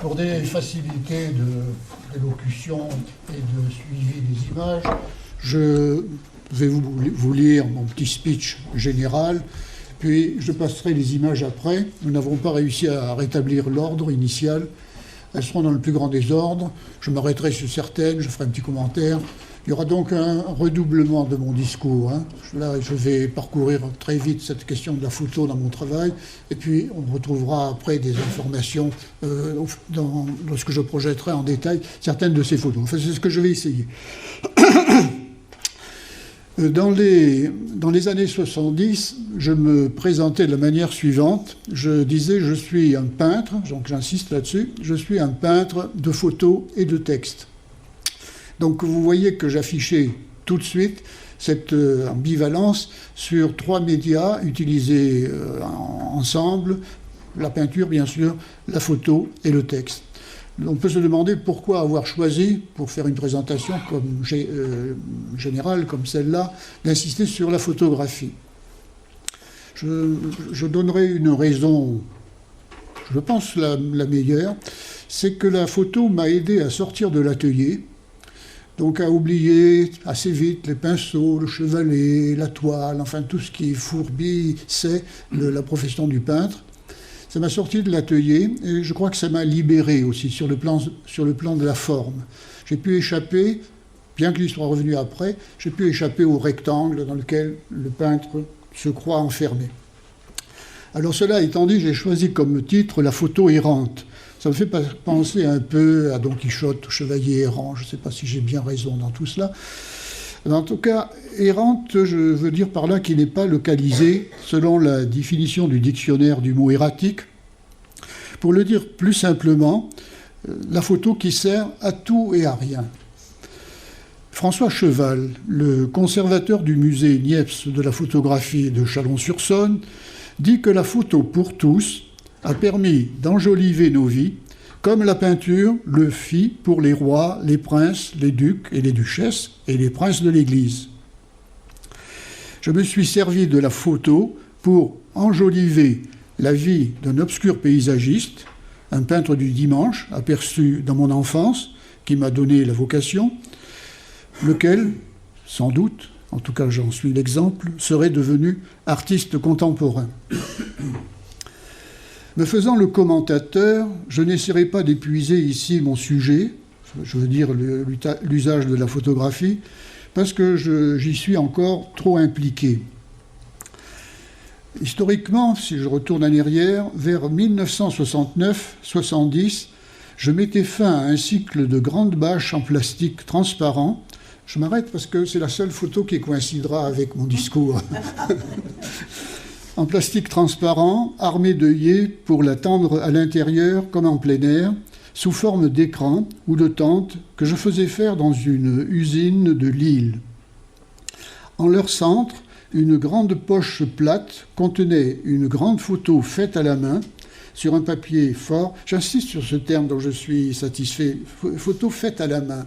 Pour des facilités d'élocution et de suivi des images, je vais vous lire mon petit speech général, puis je passerai les images après. Nous n'avons pas réussi à rétablir l'ordre initial. Elles seront dans le plus grand désordre. Je m'arrêterai sur certaines, je ferai un petit commentaire. Il y aura donc un redoublement de mon discours. Là, je vais parcourir très vite cette question de la photo dans mon travail, et puis on retrouvera après des informations lorsque je projetterai en détail certaines de ces photos. Enfin, c'est ce que je vais essayer. Dans les années 70, je me présentais de la manière suivante. Je disais, je suis un peintre, donc j'insiste là-dessus, je suis un peintre de photos et de textes. Donc vous voyez que j'affichais tout de suite cette ambivalence sur trois médias utilisés ensemble, la peinture bien sûr, la photo et le texte. On peut se demander pourquoi avoir choisi, pour faire une présentation générale comme celle-là, d'insister sur la photographie. Je donnerai une raison, je pense la meilleure, c'est que la photo m'a aidé à sortir de l'atelier, donc à oublier assez vite les pinceaux, le chevalet, la toile, enfin tout ce qui fourbissait la profession du peintre. Ça m'a sorti de l'atelier et je crois que ça m'a libéré aussi sur le plan de la forme. J'ai pu échapper, bien qu'il soit revenu après, j'ai pu échapper au rectangle dans lequel le peintre se croit enfermé. Alors cela étant dit, j'ai choisi comme titre la photo errante. Ça me fait penser un peu à Don Quichotte, au chevalier errant. Je ne sais pas si j'ai bien raison dans tout cela. En tout cas, errante, je veux dire par là qu'il n'est pas localisé selon la définition du dictionnaire du mot erratique. Pour le dire plus simplement, la photo qui sert à tout et à rien. François Cheval, le conservateur du musée Niepce de la photographie de Chalon-sur-Saône, dit que la photo pour tous a permis d'enjoliver nos vies, comme la peinture le fit pour les rois, les princes, les ducs et les duchesses, et les princes de l'Église. Je me suis servi de la photo pour enjoliver la vie d'un obscur paysagiste, un peintre du dimanche, aperçu dans mon enfance, qui m'a donné la vocation, lequel, sans doute, en tout cas j'en suis l'exemple, serait devenu artiste contemporain. Me faisant le commentateur, je n'essaierai pas d'épuiser ici mon sujet, je veux dire l'usage de la photographie, parce que j'y suis encore trop impliqué. Historiquement, si je retourne en arrière, vers 1969-70, je mettais fin à un cycle de grandes bâches en plastique transparent. Je m'arrête parce que c'est la seule photo qui coïncidera avec mon discours. En plastique transparent, armé d'œillets pour la tendre à l'intérieur comme en plein air, sous forme d'écran ou de tente que je faisais faire dans une usine de Lille. En leur centre, une grande poche plate contenait une grande photo faite à la main, sur un papier fort. J'insiste sur ce terme dont je suis satisfait, photo faite à la main.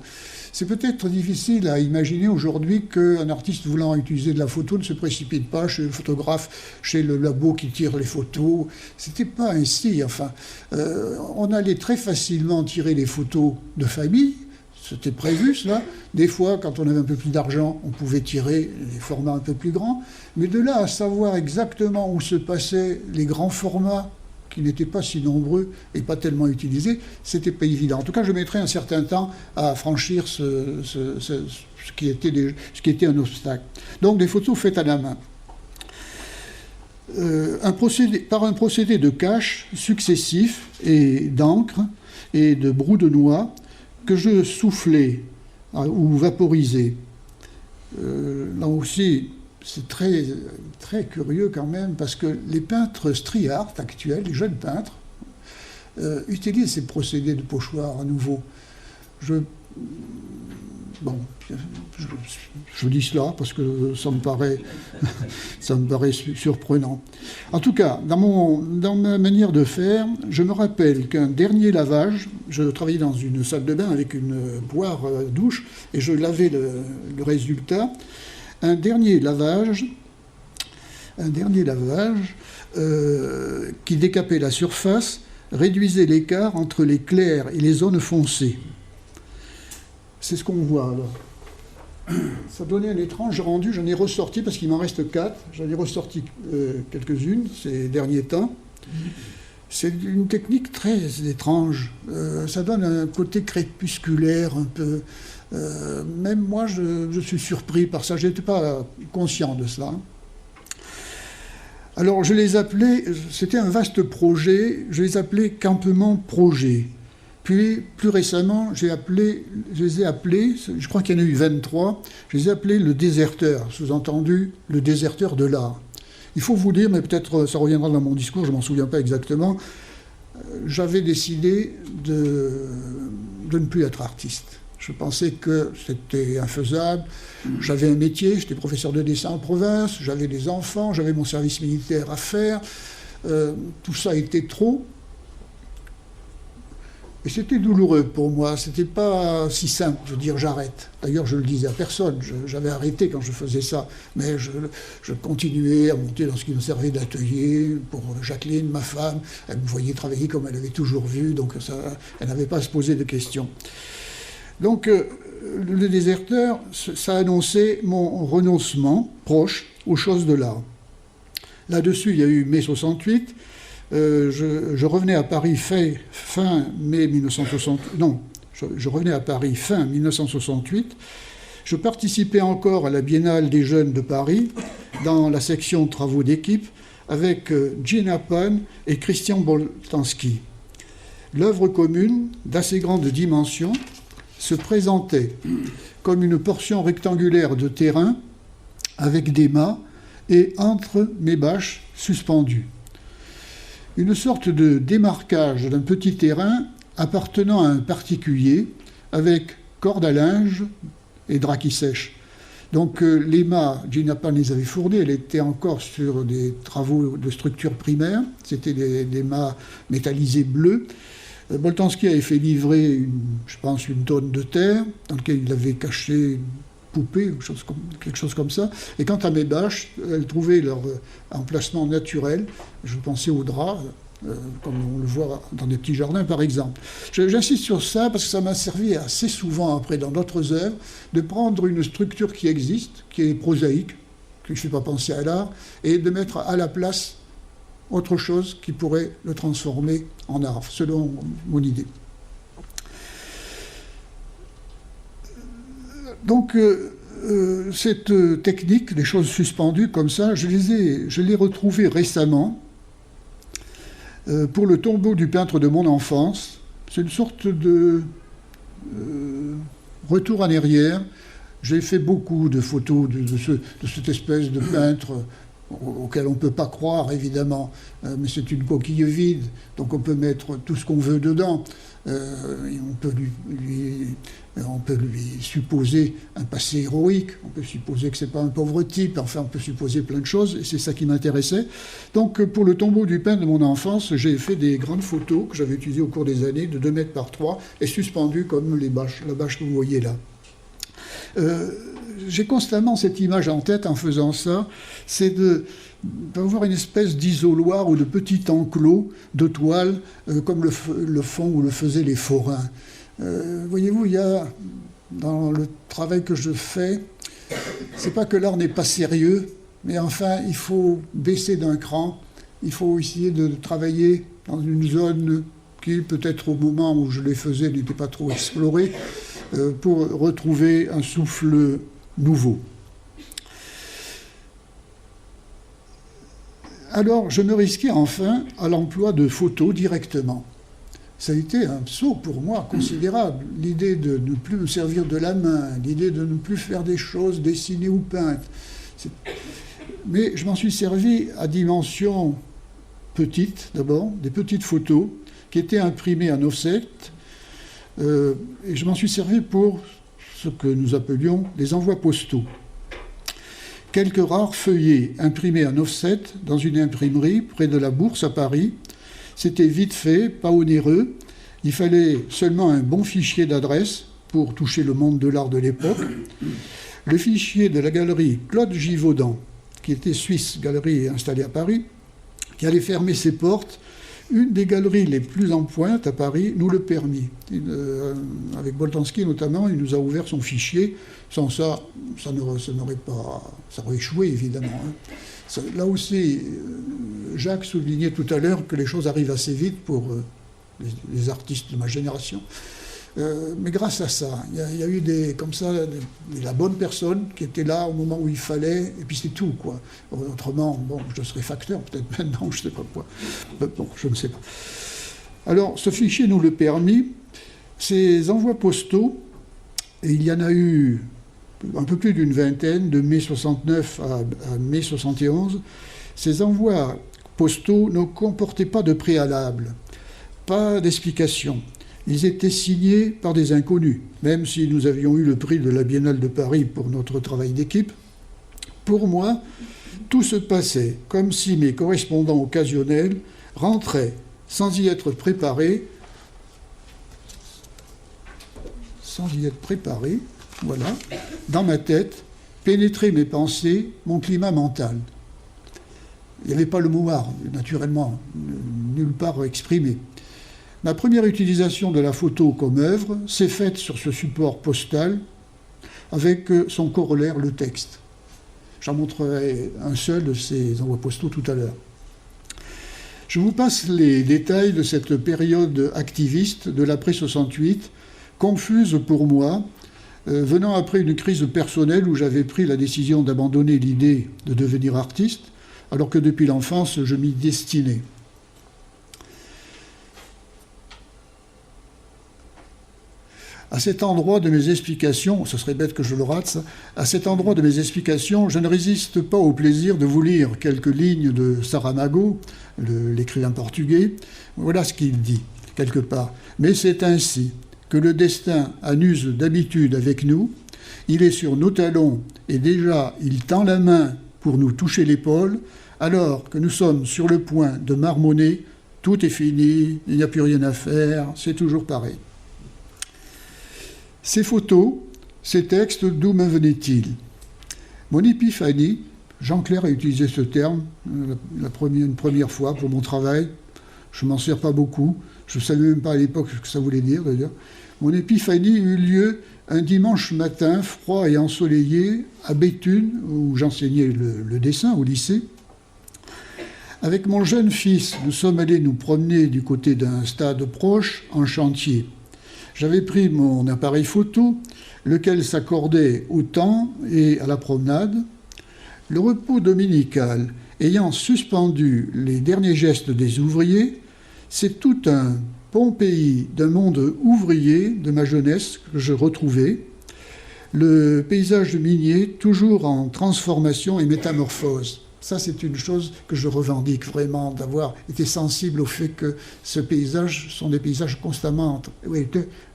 C'est peut-être difficile à imaginer aujourd'hui qu'un artiste voulant utiliser de la photo ne se précipite pas chez le photographe, chez le labo qui tire les photos. C'était pas ainsi. Enfin, on allait très facilement tirer les photos de famille. C'était prévu, cela. Des fois, quand on avait un peu plus d'argent, on pouvait tirer les formats un peu plus grands. Mais de là à savoir exactement où se passaient les grands formats, qui n'étaient pas si nombreux et pas tellement utilisés, c'était pas évident. En tout cas, je mettrais un certain temps à franchir ce qui était un obstacle. Donc, des photos faites à la main. Par un procédé de cache successif et d'encre et de brou de noix que je soufflais ou vaporisais. Là aussi, c'est très, très curieux quand même, parce que les peintres street art actuels, les jeunes peintres, utilisent ces procédés de pochoir à nouveau. Je dis cela parce que ça me paraît surprenant. En tout cas, dans ma manière de faire, je me rappelle qu'un dernier lavage, je travaillais dans une salle de bain avec une poire douche, et je lavais le résultat. Un dernier lavage qui décapait la surface réduisait l'écart entre les clairs et les zones foncées. C'est ce qu'on voit là. Ça donnait un étrange rendu, j'en ai ressorti parce qu'il m'en reste 4, j'en ai ressorti quelques-unes ces derniers temps. C'est une technique très étrange, ça donne un côté crépusculaire un peu. Même moi je suis surpris par ça, je n'étais pas conscient de cela. Alors je les appelais, c'était un vaste projet, je les appelais campement projet. Puis plus récemment, je les ai appelés, je crois qu'il y en a eu 23, je les ai appelés le déserteur, sous-entendu le déserteur de l'art. Il faut vous dire, mais peut-être ça reviendra dans mon discours, je ne m'en souviens pas exactement, j'avais décidé de ne plus être artiste. Je pensais que c'était infaisable. J'avais un métier, j'étais professeur de dessin en province, j'avais des enfants, j'avais mon service militaire à faire. Tout ça était trop. Et c'était douloureux pour moi. C'était pas si simple de dire j'arrête. D'ailleurs, je le disais à personne. J'avais arrêté quand je faisais ça. Mais je continuais à monter dans ce qui me servait d'atelier pour Jacqueline, ma femme. Elle me voyait travailler comme elle avait toujours vu. Donc elle n'avait pas à se poser de questions. Donc, le déserteur, ça annonçait mon renoncement proche aux choses de l'art. Là-dessus, il y a eu mai 68. Je revenais à Paris fin mai 1968. Non, je revenais à Paris fin 1968. Je participais encore à la Biennale des Jeunes de Paris, dans la section travaux d'équipe, avec Gina Pan et Christian Boltanski. L'œuvre commune, d'assez grande dimension, se présentait comme une portion rectangulaire de terrain avec des mâts et entre mes bâches suspendues. Une sorte de démarquage d'un petit terrain appartenant à un particulier avec corde à linge et drap qui sèche. Donc les mâts, Gina Pan les avait fournis, elle était encore sur des travaux de structure primaire, c'était des mâts métallisés bleus. Boltanski avait fait livrer, je pense, une tonne de terre, dans laquelle il avait caché une poupée, quelque chose comme ça. Et quant à mes bâches, elles trouvaient leur emplacement naturel. Je pensais aux draps, comme on le voit dans des petits jardins, par exemple. J'insiste sur ça parce que ça m'a servi assez souvent, après, dans d'autres œuvres, de prendre une structure qui existe, qui est prosaïque, qui ne fait pas penser à l'art, et de mettre à la place autre chose qui pourrait le transformer en art, selon mon idée. Donc, cette technique, les choses suspendues comme ça, je l'ai retrouvée récemment pour le tombeau du peintre de mon enfance. C'est une sorte de retour en arrière. J'ai fait beaucoup de photos de cette espèce de peintre auquel on ne peut pas croire, évidemment, mais c'est une coquille vide, donc on peut mettre tout ce qu'on veut dedans. On peut lui supposer un passé héroïque, on peut supposer que ce n'est pas un pauvre type, enfin on peut supposer plein de choses, et c'est ça qui m'intéressait. Donc pour le tombeau du peintre de mon enfance, j'ai fait des grandes photos que j'avais utilisées au cours des années, de 2 mètres par 3, et suspendues comme la bâche que vous voyez là. J'ai constamment cette image en tête en faisant ça, c'est d'avoir une espèce d'isoloir ou de petit enclos de toile, comme le font ou le faisaient les forains. Voyez-vous, il y a, dans le travail que je fais, c'est pas que l'art n'est pas sérieux, mais enfin, il faut baisser d'un cran, il faut essayer de travailler dans une zone qui, peut-être au moment où je les faisais, n'était pas trop explorée, pour retrouver un souffle nouveau. Alors, je me risquais enfin à l'emploi de photos directement. Ça a été un saut pour moi considérable, l'idée de ne plus me servir de la main, l'idée de ne plus faire des choses dessinées ou peintes. Mais je m'en suis servi à dimension petite, d'abord, des petites photos qui étaient imprimées en offset, et je m'en suis servi pour ce que nous appelions les envois postaux. Quelques rares feuillets imprimés en offset dans une imprimerie près de la Bourse à Paris. C'était vite fait, pas onéreux. Il fallait seulement un bon fichier d'adresse pour toucher le monde de l'art de l'époque. Le fichier de la galerie Claude Givaudan, qui était suisse, galerie installée à Paris, qui allait fermer ses portes Une des galeries les plus en pointe à Paris nous le permit. Avec Boltanski notamment, il nous a ouvert son fichier. Sans ça, ça aurait échoué évidemment. Là aussi, Jacques soulignait tout à l'heure que les choses arrivent assez vite pour les artistes de ma génération. Mais grâce à ça, il y a eu la bonne personne qui était là au moment où il fallait, et puis c'est tout, quoi. Autrement, bon, je serais facteur, peut-être maintenant, je ne sais pas quoi. Bon, je ne sais pas. Alors, ce fichier nous le permit. Ces envois postaux, et il y en a eu un peu plus d'une vingtaine, de mai 69 à mai 71, ces envois postaux ne comportaient pas de préalable, pas d'explication. Ils étaient signés par des inconnus, même si nous avions eu le prix de la Biennale de Paris pour notre travail d'équipe. Pour moi, tout se passait comme si mes correspondants occasionnels rentraient sans y être préparés, voilà, dans ma tête, pénétraient mes pensées, mon climat mental. Il n'y avait pas le mot art, naturellement, nulle part exprimé. Ma première utilisation de la photo comme œuvre s'est faite sur ce support postal avec son corollaire, le texte. J'en montrerai un seul de ces envois postaux tout à l'heure. Je vous passe les détails de cette période activiste de l'après 68, confuse pour moi, venant après une crise personnelle où j'avais pris la décision d'abandonner l'idée de devenir artiste, alors que depuis l'enfance, je m'y destinais. À cet endroit de mes explications, ce serait bête que je le rate, ça, à cet endroit de mes explications, je ne résiste pas au plaisir de vous lire quelques lignes de Saramago, l'écrivain portugais. Voilà ce qu'il dit, quelque part. Mais c'est ainsi que le destin anuse d'habitude avec nous, il est sur nos talons et déjà il tend la main pour nous toucher l'épaule, alors que nous sommes sur le point de marmonner, tout est fini, il n'y a plus rien à faire, c'est toujours pareil. Ces photos, ces textes, d'où me venaient-ils? Mon épiphanie, Jean-Clair a utilisé ce terme une première fois pour mon travail, je ne m'en sers pas beaucoup, je ne savais même pas à l'époque ce que ça voulait dire d'ailleurs. Mon épiphanie eut lieu un dimanche matin, froid et ensoleillé, à Béthune, où j'enseignais le dessin au lycée. Avec mon jeune fils, nous sommes allés nous promener du côté d'un stade proche, en chantier. J'avais pris mon appareil photo, lequel s'accordait au temps et à la promenade. Le repos dominical ayant suspendu les derniers gestes des ouvriers, c'est tout un Pompéi d'un monde ouvrier de ma jeunesse que je retrouvais. Le paysage minier, toujours en transformation et métamorphose. Ça, c'est une chose que je revendique vraiment, d'avoir été sensible au fait que ce paysage sont des paysages constamment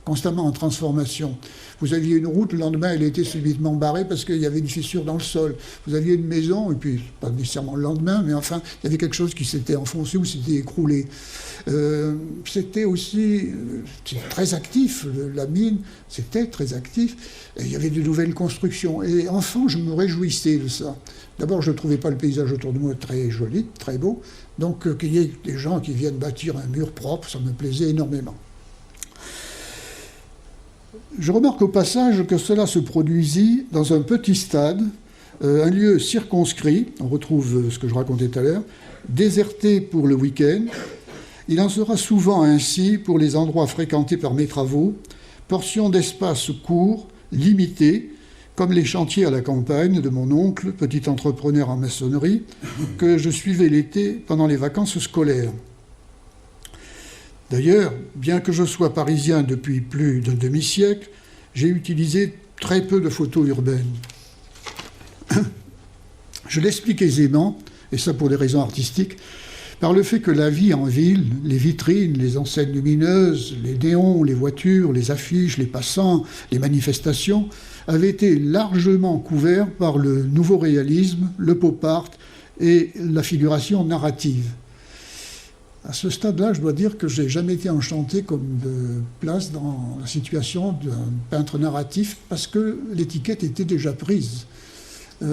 en transformation. Vous aviez une route, le lendemain, elle était subitement barrée parce qu'il y avait une fissure dans le sol. Vous aviez une maison, et puis, pas nécessairement le lendemain, mais enfin, il y avait quelque chose qui s'était enfoncé ou s'était écroulé. C'était aussi très actif, la mine, c'était très actif. Et il y avait de nouvelles constructions. Et enfant, je me réjouissais de ça. D'abord, je ne trouvais pas le paysage autour de moi très joli, très beau. Donc, qu'il y ait des gens qui viennent bâtir un mur propre, ça me plaisait énormément. Je remarque au passage que cela se produisit dans un petit stade, un lieu circonscrit, on retrouve ce que je racontais tout à l'heure, déserté pour le week-end. Il en sera souvent ainsi pour les endroits fréquentés par mes travaux, portions d'espace courts, limités, comme les chantiers à la campagne de mon oncle, petit entrepreneur en maçonnerie, que je suivais l'été pendant les vacances scolaires. D'ailleurs, bien que je sois parisien depuis plus d'un demi-siècle, j'ai utilisé très peu de photos urbaines. Je l'explique aisément, et ça pour des raisons artistiques, par le fait que la vie en ville, les vitrines, les enseignes lumineuses, les néons, les voitures, les affiches, les passants, les manifestations, avaient été largement couverts par le nouveau réalisme, le pop art et la figuration narrative. À ce stade-là, je dois dire que je n'ai jamais été enchanté comme de place dans la situation d'un peintre narratif parce que l'étiquette était déjà prise.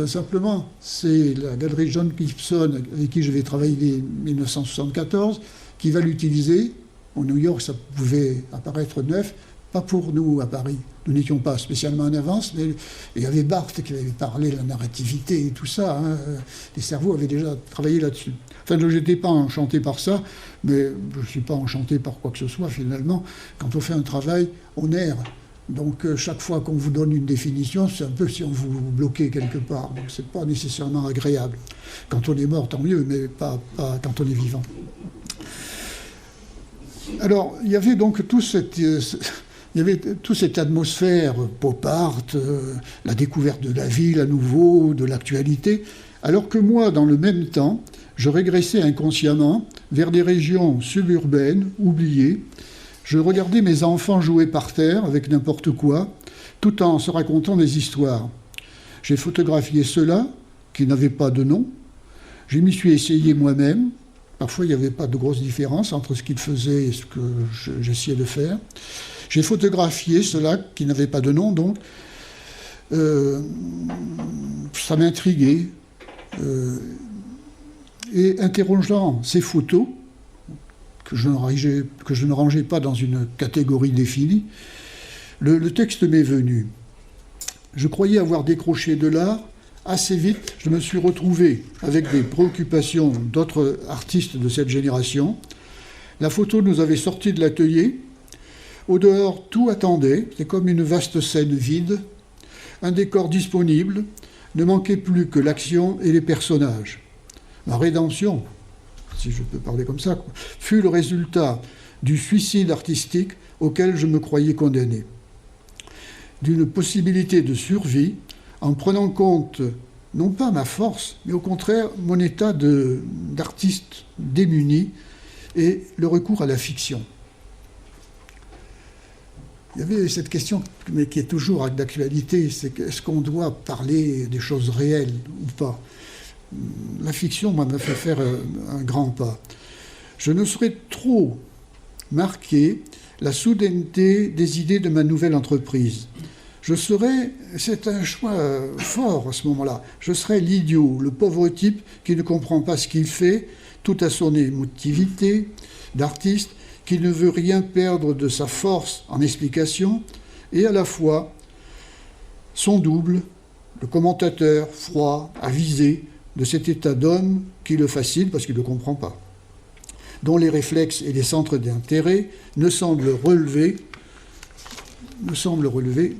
Simplement, c'est la galerie John Gibson avec qui je vais travailler en 1974 qui va l'utiliser. Au New York, ça pouvait apparaître neuf, pas pour nous à Paris. Nous n'étions pas spécialement en avance, mais il y avait Barthes qui avait parlé de la narrativité et tout ça. Hein. Les cerveaux avaient déjà travaillé là-dessus. Enfin, je n'étais pas enchanté par ça, mais je ne suis pas enchanté par quoi que ce soit finalement. Quand on fait un travail, on erre. Donc chaque fois qu'on vous donne une définition, c'est un peu si on vous bloquait quelque part. Donc c'est pas nécessairement agréable. Quand on est mort, tant mieux, mais pas quand on est vivant. Alors, il y avait donc toute cette atmosphère pop art, la découverte de la ville à nouveau, de l'actualité, alors que moi, dans le même temps, je régressais inconsciemment vers des régions suburbaines, oubliées. Je regardais mes enfants jouer par terre avec n'importe quoi, tout en se racontant des histoires. J'ai photographié ceux-là, qui n'avaient pas de nom. Je m'y suis essayé moi-même. Parfois, il n'y avait pas de grosse différence entre ce qu'ils faisaient et ce que j'essayais de faire. J'ai photographié ceux-là qui n'avaient pas de nom, donc ça m'intriguait. Et interrogeant ces photos, que je ne rangeais pas dans une catégorie définie, le texte m'est venu. Je croyais avoir décroché de là. Assez vite, je me suis retrouvé avec des préoccupations d'autres artistes de cette génération. La photo nous avait sortis de l'atelier. Au dehors, tout attendait. C'était comme une vaste scène vide. Un décor disponible. Ne manquait plus que l'action et les personnages. Ma rédemption, si je peux parler comme ça, fut le résultat du suicide artistique auquel je me croyais condamné. D'une possibilité de survie, en prenant compte, non pas ma force, mais au contraire mon état d'artiste démuni et le recours à la fiction. Il y avait cette question, mais qui est toujours d'actualité, c'est est-ce qu'on doit parler des choses réelles ou pas ? La fiction m'a fait faire un grand pas. Je ne saurais trop marquer la soudaineté des idées de ma nouvelle entreprise. C'est un choix fort à ce moment-là, je serais l'idiot, le pauvre type qui ne comprend pas ce qu'il fait, tout à son émotivité d'artiste, qui ne veut rien perdre de sa force en explication, et à la fois son double, le commentateur froid, avisé, de cet état d'homme qui le fascine parce qu'il ne le comprend pas, dont les réflexes et les centres d'intérêt ne semblent relever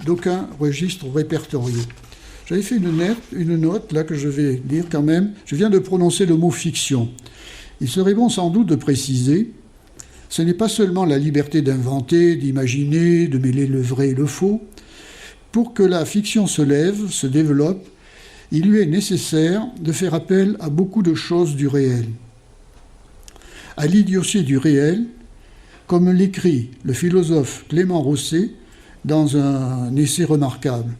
d'aucun registre répertorié. J'avais fait une note, là, que je vais lire quand même. Je viens de prononcer le mot « fiction ». Il serait bon sans doute de préciser, ce n'est pas seulement la liberté d'inventer, d'imaginer, de mêler le vrai et le faux. Pour que la fiction se lève, se développe, il lui est nécessaire de faire appel à beaucoup de choses du réel. À l'idiotie du réel, comme l'écrit le philosophe Clément Rosset dans un essai remarquable.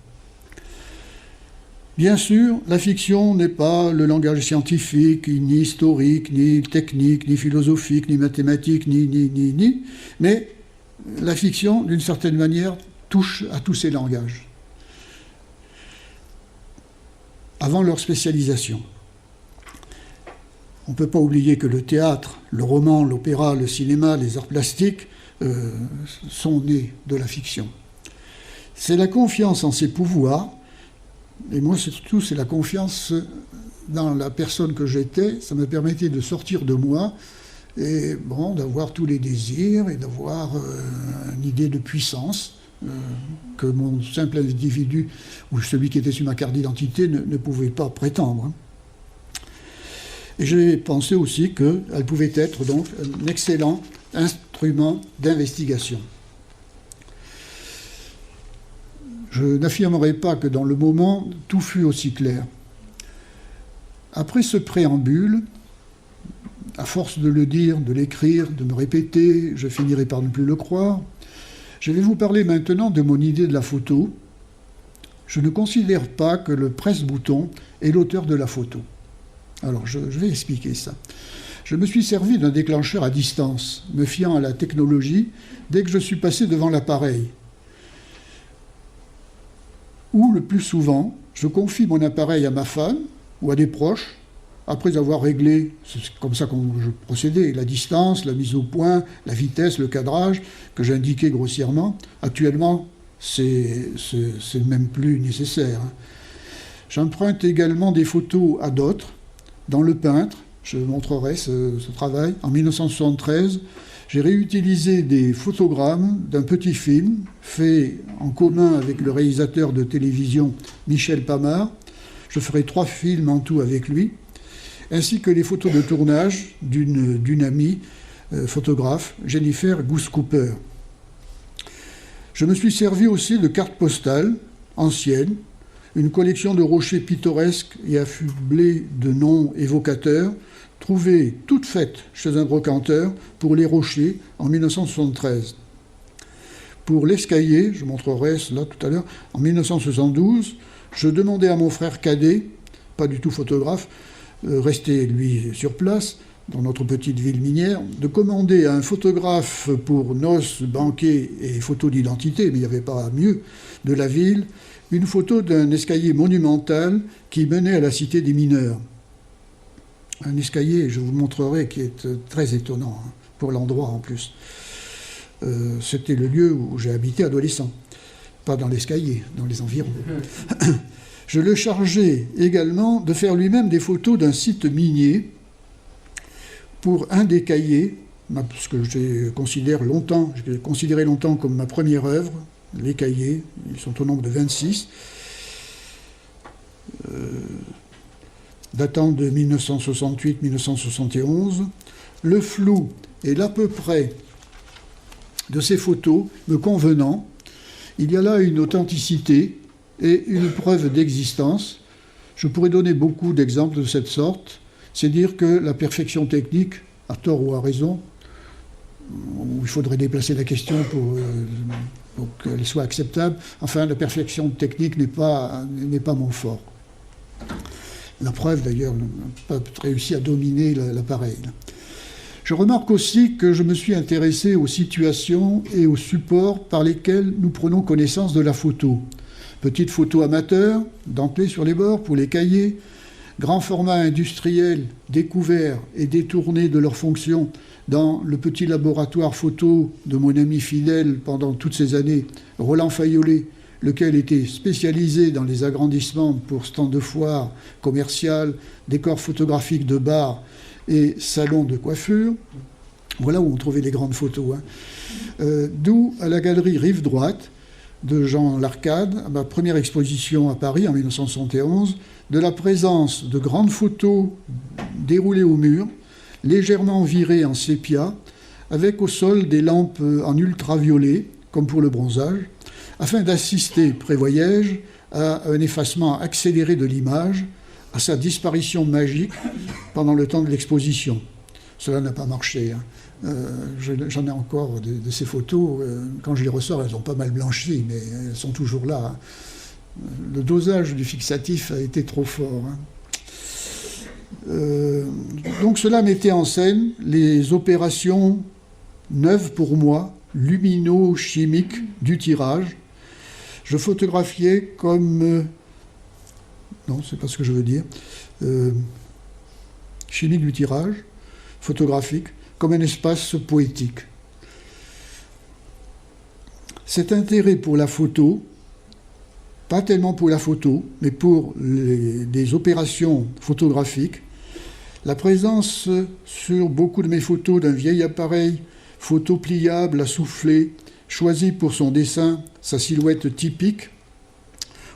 Bien sûr, la fiction n'est pas le langage scientifique, ni historique, ni technique, ni philosophique, ni mathématique, ni, mais la fiction, d'une certaine manière, touche à tous ces langages, avant leur spécialisation. On ne peut pas oublier que le théâtre, le roman, l'opéra, le cinéma, les arts plastiques sont nés de la fiction. C'est la confiance en ses pouvoirs, et moi surtout c'est la confiance dans la personne que j'étais, ça me permettait de sortir de moi et bon, d'avoir tous les désirs et d'avoir une idée de puissance que mon simple individu ou celui qui était sur ma carte d'identité ne pouvait pas prétendre. Et j'ai pensé aussi qu'elle pouvait être donc un excellent instrument d'investigation. Je n'affirmerai pas que dans le moment, tout fut aussi clair. Après ce préambule, à force de le dire, de l'écrire, de me répéter, je finirai par ne plus le croire, je vais vous parler maintenant de mon idée de la photo. Je ne considère pas que le presse-bouton est l'auteur de la photo. Alors, je vais expliquer ça. Je me suis servi d'un déclencheur à distance, me fiant à la technologie, dès que je suis passé devant l'appareil. Ou, le plus souvent, je confie mon appareil à ma femme ou à des proches, après avoir réglé, c'est comme ça que je procédais, la distance, la mise au point, la vitesse, le cadrage, que j'indiquais grossièrement. Actuellement, c'est même plus nécessaire. J'emprunte également des photos à d'autres. Dans Le Peintre, je montrerai ce travail. En 1973, j'ai réutilisé des photogrammes d'un petit film fait en commun avec le réalisateur de télévision Michel Pamard. Je ferai 3 films en tout avec lui, ainsi que les photos de tournage d'une amie photographe, Jennifer Goose Cooper. Je me suis servi aussi de cartes postales anciennes, une collection de rochers pittoresques et affublés de noms évocateurs, trouvées toutes faites chez un brocanteur pour les rochers en 1973. Pour l'escalier, je montrerai cela tout à l'heure, en 1972, je demandais à mon frère cadet, pas du tout photographe, resté lui sur place, dans notre petite ville minière, de commander à un photographe pour noces, banquets et photos d'identité, mais il n'y avait pas mieux, de la ville, une photo d'un escalier monumental qui menait à la cité des mineurs. Un escalier, je vous le montrerai, qui est très étonnant, pour l'endroit en plus. C'était le lieu où j'ai habité adolescent, pas dans l'escalier, dans les environs. Je le chargeais également de faire lui-même des photos d'un site minier pour un des cahiers, ce que j'ai considéré longtemps comme ma première œuvre, les cahiers, ils sont au nombre de 26, datant de 1968-1971. Le flou et l'à peu près de ces photos me convenant, il y a là une authenticité et une preuve d'existence. Je pourrais donner beaucoup d'exemples de cette sorte. C'est dire que la perfection technique, à tort ou à raison, il faudrait déplacer la question pour qu'elle soit acceptable. Enfin, la perfection technique n'est pas mon fort. La preuve, d'ailleurs, n'a pas réussi à dominer l'appareil. Je remarque aussi que je me suis intéressé aux situations et aux supports par lesquels nous prenons connaissance de la photo. Petite photo amateur, dentelée sur les bords pour les cahiers, grand format industriel découvert et détourné de leur fonction dans le petit laboratoire photo de mon ami fidèle pendant toutes ces années, Roland Fayolet, lequel était spécialisé dans les agrandissements pour stands de foire commerciales, décors photographiques de bars et salons de coiffure. Voilà où on trouvait les grandes photos. D'où à la galerie Rive Droite de Jean Larcade, à ma première exposition à Paris en 1971, de la présence de grandes photos déroulées au mur, légèrement virées en sépia, avec au sol des lampes en ultraviolet, comme pour le bronzage, afin d'assister, prévoyais-je, à un effacement accéléré de l'image, à sa disparition magique pendant le temps de l'exposition. Cela n'a pas marché. J'en ai encore de ces photos. Quand je les ressors, elles ont pas mal blanchi, mais elles sont toujours là. Le dosage du fixatif a été trop fort. Donc cela mettait en scène les opérations neuves pour moi, lumino-chimiques du tirage. Je photographiais comme... non, c'est pas ce que je veux dire. Chimique du tirage, photographique, comme un espace poétique. Cet intérêt pour la photo, pas tellement pour la photo, mais pour des opérations photographiques, la présence sur beaucoup de mes photos d'un vieil appareil photo pliable à souffler, choisi pour son dessin, sa silhouette typique,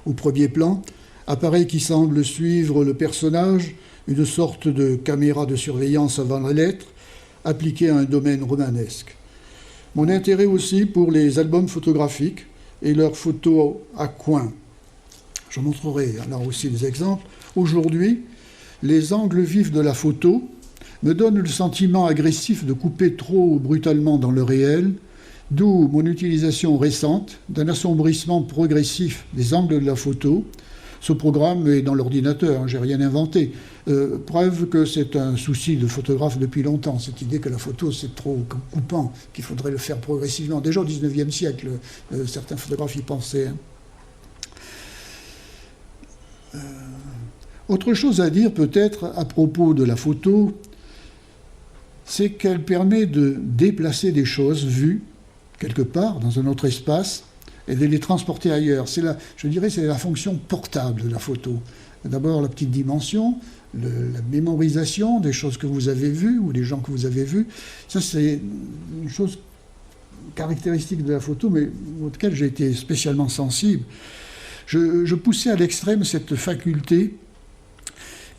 au premier plan, appareil qui semble suivre le personnage, une sorte de caméra de surveillance avant la lettre, appliquée à un domaine romanesque. Mon intérêt aussi pour les albums photographiques et leurs photos à coin. Je montrerai alors aussi des exemples. Aujourd'hui, les angles vifs de la photo me donnent le sentiment agressif de couper trop brutalement dans le réel, d'où mon utilisation récente d'un assombrissement progressif des angles de la photo. Ce programme est dans l'ordinateur, j'ai rien inventé. Preuve que c'est un souci de photographe depuis longtemps, cette idée que la photo c'est trop coupant, qu'il faudrait le faire progressivement. Déjà au XIXe siècle, certains photographes y pensaient. Autre chose à dire peut-être à propos de la photo, c'est qu'elle permet de déplacer des choses vues quelque part dans un autre espace et de les transporter ailleurs. Je dirais c'est la fonction portable de la photo. D'abord la petite dimension, la mémorisation des choses que vous avez vues ou des gens que vous avez vus. Ça c'est une chose caractéristique de la photo, mais auquel j'ai été spécialement sensible. Je poussais à l'extrême cette faculté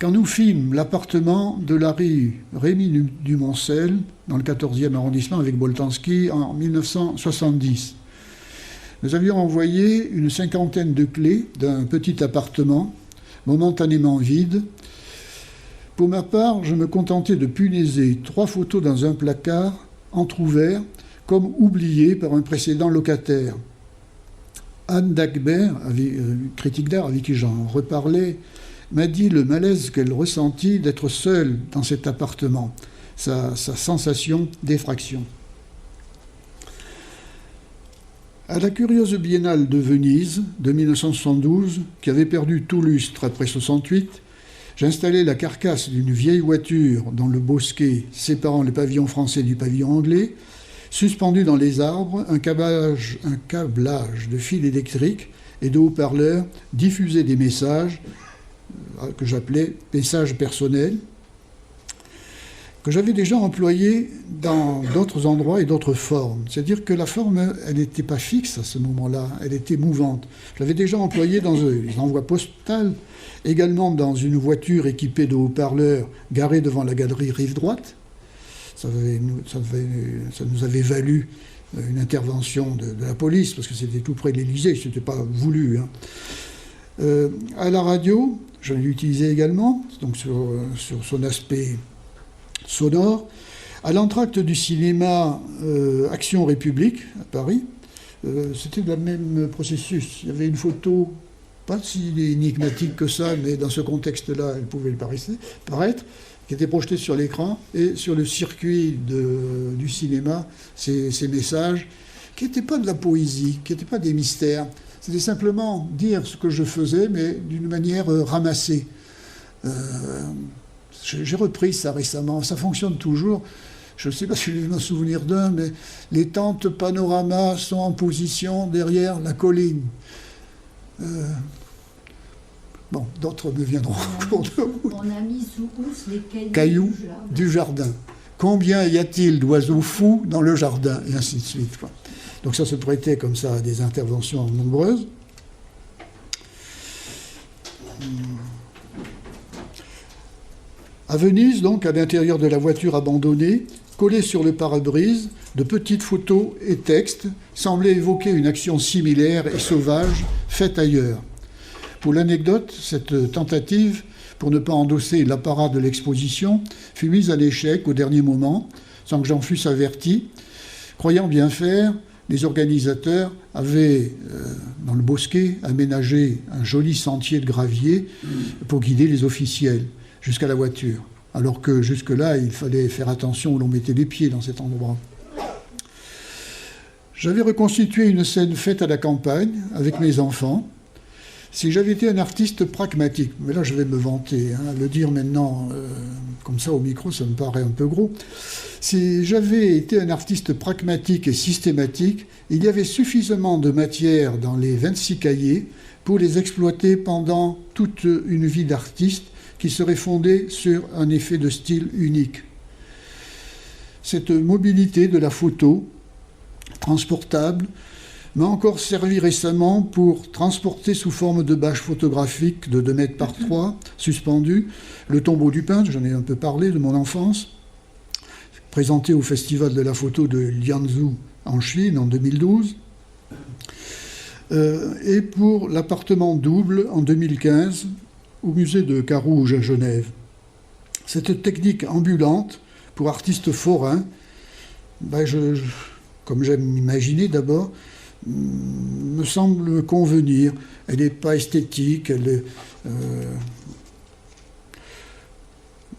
quand nous fîmes l'appartement de la rue Rémy Dumoncel, dans le 14e arrondissement avec Boltanski, en 1970. Nous avions envoyé une 50aine de clés d'un petit appartement, momentanément vide. Pour ma part, je me contentais de punaiser 3 photos dans un placard, entrouvert, comme oubliées par un précédent locataire. Anne Dagbert, critique d'art avec qui j'en reparlais, m'a dit le malaise qu'elle ressentit d'être seule dans cet appartement, sa sensation d'effraction. À la curieuse biennale de Venise de 1972, qui avait perdu tout lustre après 68, j'installai la carcasse d'une vieille voiture dans le bosquet séparant le pavillon français du pavillon anglais, suspendu dans les arbres, un câblage de fils électriques et de haut-parleurs diffusait des messages que j'appelais messages personnels, que j'avais déjà employés dans d'autres endroits et d'autres formes. C'est-à-dire que la forme, elle n'était pas fixe à ce moment-là, elle était mouvante. Je l'avais déjà employé dans les envois postals, également dans une voiture équipée de haut-parleurs garée devant la galerie Rive Droite. Ça nous avait valu une intervention de la police, parce que c'était tout près de l'Élysée, ce n'était pas voulu. À la radio, je l'ai utilisé également, donc sur son aspect sonore. À l'entracte du cinéma Action République, à Paris, c'était le même processus. Il y avait une photo, pas si énigmatique que ça, mais dans ce contexte-là, elle pouvait le paraître, qui était projetée sur l'écran, et sur le circuit du cinéma, ces messages, qui n'étaient pas de la poésie, qui n'étaient pas des mystères. C'était simplement dire ce que je faisais, mais d'une manière ramassée. J'ai repris ça récemment, ça fonctionne toujours. Je ne sais pas si je vais me souvenir d'un, mais les tentes panoramas sont en position derrière la colline. Bon, d'autres me viendront au cours de route. On a mis sous housse les cailloux du jardin. Combien y a-t-il d'oiseaux fous dans le jardin? Et ainsi de suite, quoi. Donc ça se prêtait comme ça à des interventions nombreuses. À Venise, donc, à l'intérieur de la voiture abandonnée, collées sur le pare-brise, de petites photos et textes semblaient évoquer une action similaire et sauvage faite ailleurs. Pour l'anecdote, cette tentative, pour ne pas endosser l'apparat de l'exposition, fut mise à l'échec au dernier moment, sans que j'en fusse averti. Croyant bien faire, les organisateurs avaient, dans le bosquet, aménagé un joli sentier de gravier pour guider les officiels jusqu'à la voiture, alors que jusque-là, il fallait faire attention où l'on mettait les pieds dans cet endroit. J'avais reconstitué une scène faite à la campagne avec mes enfants. Si j'avais été un artiste pragmatique, mais là je vais me vanter, le dire maintenant comme ça au micro, ça me paraît un peu gros. Si j'avais été un artiste pragmatique et systématique, il y avait suffisamment de matière dans les 26 cahiers pour les exploiter pendant toute une vie d'artiste qui serait fondée sur un effet de style unique. Cette mobilité de la photo, transportable, m'a encore servi récemment pour transporter sous forme de bâche photographique de 2 mètres par 3, suspendue, le tombeau du peintre, j'en ai un peu parlé, de mon enfance, présenté au Festival de la photo de Lianzhou en Chine en 2012, et pour l'appartement double en 2015 au musée de Carouge à Genève. Cette technique ambulante pour artistes forains, comme j'aime imaginer d'abord, me semble convenir. Elle n'est pas esthétique,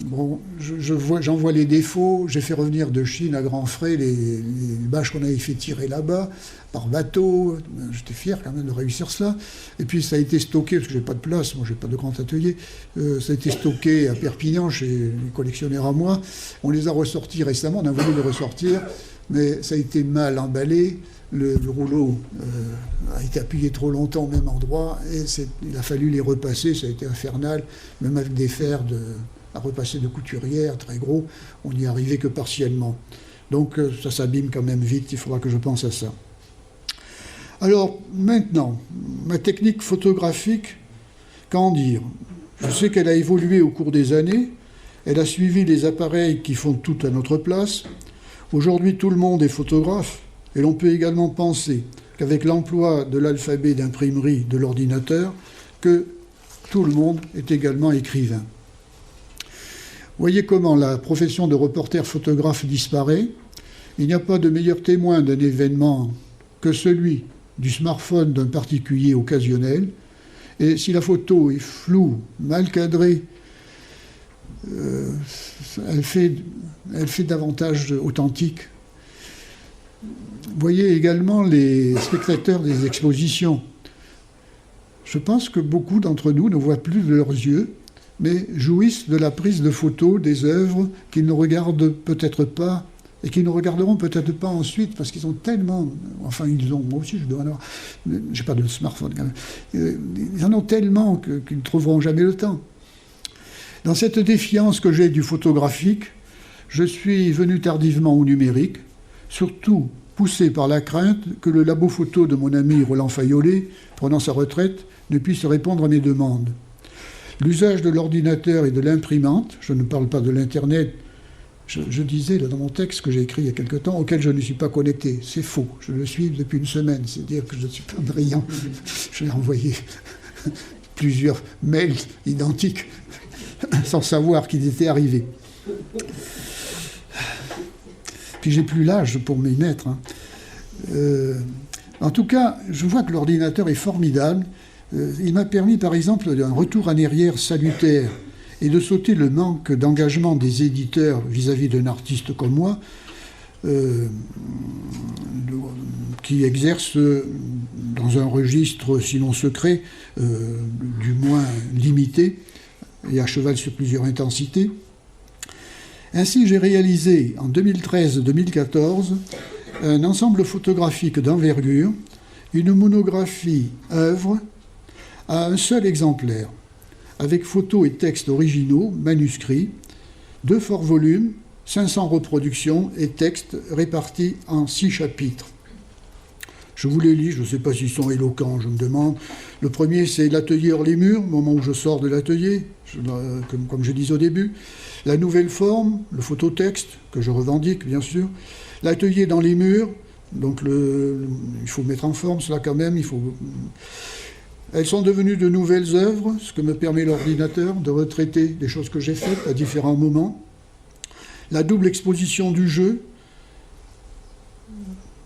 Bon, j'en vois les défauts. J'ai fait revenir de Chine à grands frais les bâches qu'on avait fait tirer là-bas, par bateau. J'étais fier quand même de réussir cela. Et puis ça a été stocké, parce que j'ai pas de place, moi j'ai pas de grand atelier, ça a été stocké à Perpignan chez les collectionneurs à moi. On les a ressortis récemment, on a voulu les ressortir, mais ça a été mal emballé. Le rouleau a été appuyé trop longtemps au même endroit, et il a fallu les repasser, ça a été infernal, même avec des fers à repasser de couturière, très gros, on n'y arrivait que partiellement. Donc ça s'abîme quand même vite, il faudra que je pense à ça. Alors maintenant, ma technique photographique, qu'en dire? Je sais qu'elle a évolué au cours des années, elle a suivi les appareils qui font tout à notre place. Aujourd'hui, tout le monde est photographe, et l'on peut également penser qu'avec l'emploi de l'alphabet d'imprimerie de l'ordinateur, que tout le monde est également écrivain. Voyez comment la profession de reporter photographe disparaît. Il n'y a pas de meilleur témoin d'un événement que celui du smartphone d'un particulier occasionnel. Et si la photo est floue, mal cadrée, elle fait davantage authentique. Voyez également les spectateurs des expositions. Je pense que beaucoup d'entre nous ne voient plus de leurs yeux, mais jouissent de la prise de photos des œuvres qu'ils ne regardent peut-être pas, et qu'ils ne regarderont peut-être pas ensuite, parce qu'ils ont tellement... Enfin, moi aussi, je dois en avoir... J'ai pas de smartphone, quand même. Ils en ont tellement qu'ils ne trouveront jamais le temps. Dans cette défiance que j'ai du photographique, je suis venu tardivement au numérique, surtout poussé par la crainte que le labo photo de mon ami Roland Fayolet, prenant sa retraite, ne puisse répondre à mes demandes. L'usage de l'ordinateur et de l'imprimante, je ne parle pas de l'Internet, je disais là, dans mon texte que j'ai écrit il y a quelque temps, auquel je ne suis pas connecté. C'est faux, je le suis depuis une semaine, c'est-à-dire que je ne suis pas brillant. J'ai envoyé plusieurs mails identiques sans savoir qu'il était arrivé. Puis j'ai plus l'âge pour m'y mettre. En tout cas, je vois que l'ordinateur est formidable. Il m'a permis, par exemple, d'un retour en arrière salutaire et de sauter le manque d'engagement des éditeurs vis-à-vis d'un artiste comme moi, qui exerce dans un registre, sinon secret, du moins limité, et à cheval sur plusieurs intensités. Ainsi, j'ai réalisé en 2013-2014 un ensemble photographique d'envergure, une monographie œuvre à un seul exemplaire, avec photos et textes originaux, manuscrits, 2 forts volumes, 500 reproductions et textes répartis en 6 chapitres. Je vous les lis, je ne sais pas s'ils sont éloquents, je me demande. Le premier, c'est l'atelier hors les murs, au moment où je sors de l'atelier, comme je disais au début. La nouvelle forme, le phototexte, que je revendique, bien sûr. L'atelier dans les murs, donc il faut mettre en forme cela quand même, Elles sont devenues de nouvelles œuvres, ce que me permet l'ordinateur de retraiter des choses que j'ai faites à différents moments. La double exposition du jeu,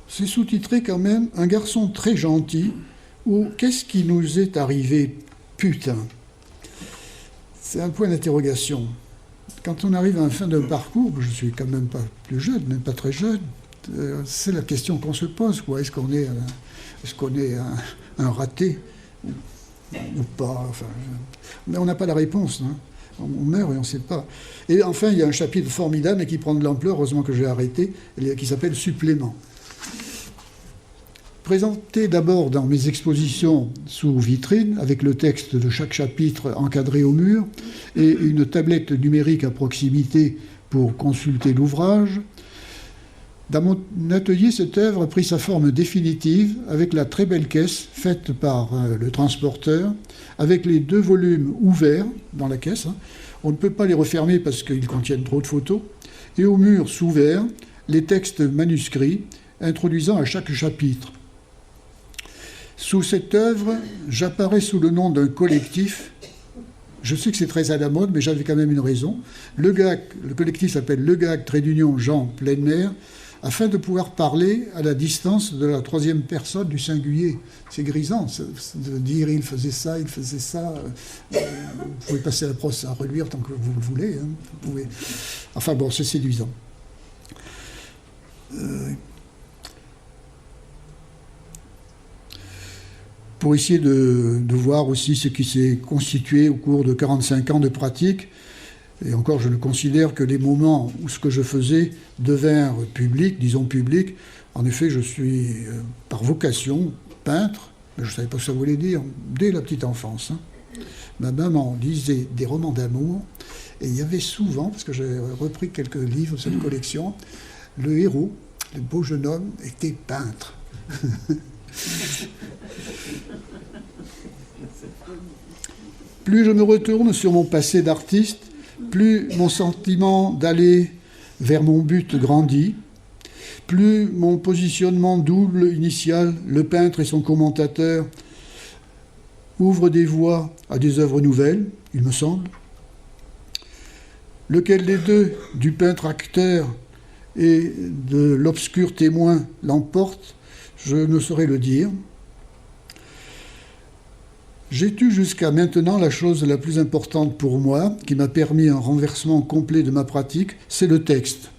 c'est sous-titré quand même « Un garçon très gentil » ou « Qu'est-ce qui nous est arrivé, putain ?» C'est un point d'interrogation. Quand on arrive à la fin d'un parcours, je suis quand même pas plus jeune, même pas très jeune, c'est la question qu'on se pose, quoi. Est-ce qu'on est un raté ou pas, enfin, mais on n'a pas la réponse, hein. On meurt et on ne sait pas. Et enfin, il y a un chapitre formidable et qui prend de l'ampleur, heureusement que j'ai arrêté, qui s'appelle « Supplément ». Présenté d'abord dans mes expositions sous vitrine, avec le texte de chaque chapitre encadré au mur, et une tablette numérique à proximité pour consulter l'ouvrage. Dans mon atelier, cette œuvre a pris sa forme définitive avec la très belle caisse faite par le transporteur, avec les 2 volumes ouverts dans la caisse. On ne peut pas les refermer parce qu'ils contiennent trop de photos. Et au mur sous verre, les textes manuscrits introduisant à chaque chapitre. Sous cette œuvre, j'apparais sous le nom d'un collectif. Je sais que c'est très à la mode, mais j'avais quand même une raison. Le collectif s'appelle Le GAC, trait d'union, Jean, pleine mer. afin de pouvoir parler à la distance de la troisième personne du singulier. C'est grisant de dire il faisait ça, il faisait ça. Vous pouvez passer la brosse à reluire tant que vous le voulez. Hein. Vous pouvez... Enfin bon, c'est séduisant. Pour essayer de voir aussi ce qui s'est constitué au cours de 45 ans de pratique, et encore je le considère que les moments où ce que je faisais devinrent publics, disons publics, en effet je suis par vocation peintre, mais je ne savais pas ce que ça voulait dire, dès la petite enfance. Hein. Ma maman lisait des romans d'amour, et il y avait souvent, parce que j'ai repris quelques livres de cette collection, le héros, le beau jeune homme, était peintre. Plus je me retourne sur mon passé d'artiste, plus mon sentiment d'aller vers mon but grandit, plus mon positionnement double initial, le peintre et son commentateur, ouvre des voies à des œuvres nouvelles, il me semble. Lequel des deux, du peintre acteur et de l'obscur témoin, l'emporte, je ne saurais le dire. J'ai eu jusqu'à maintenant la chose la plus importante pour moi, qui m'a permis un renversement complet de ma pratique, c'est le texte.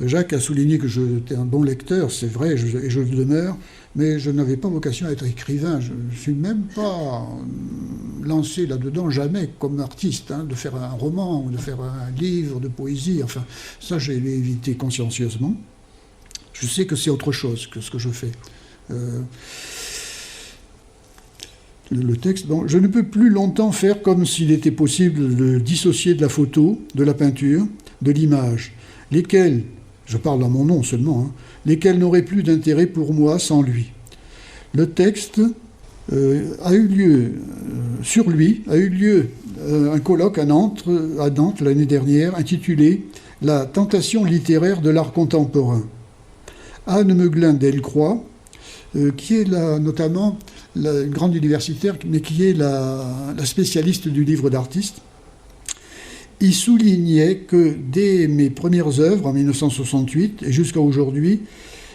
Jacques a souligné que j'étais un bon lecteur, c'est vrai, et je le demeure, mais je n'avais pas vocation à être écrivain. Je ne suis même pas lancé là-dedans, jamais, comme artiste, hein, de faire un roman ou de faire un livre de poésie. Enfin, ça, je l'ai évité consciencieusement. Je sais que c'est autre chose que ce que je fais. Le texte, bon, je ne peux plus longtemps faire comme s'il était possible de dissocier de la photo, de la peinture, de l'image, lesquels, je parle dans mon nom seulement, hein, lesquels n'auraient plus d'intérêt pour moi sans lui. Le texte a eu lieu, sur lui, a eu lieu un colloque à Nantes l'année dernière, intitulé « La tentation littéraire de l'art contemporain ». Anne Meuglin-Delcroix, qui est notamment la grande universitaire, mais qui est la spécialiste du livre d'artiste, il soulignait que dès mes premières œuvres, en 1968 et jusqu'à aujourd'hui,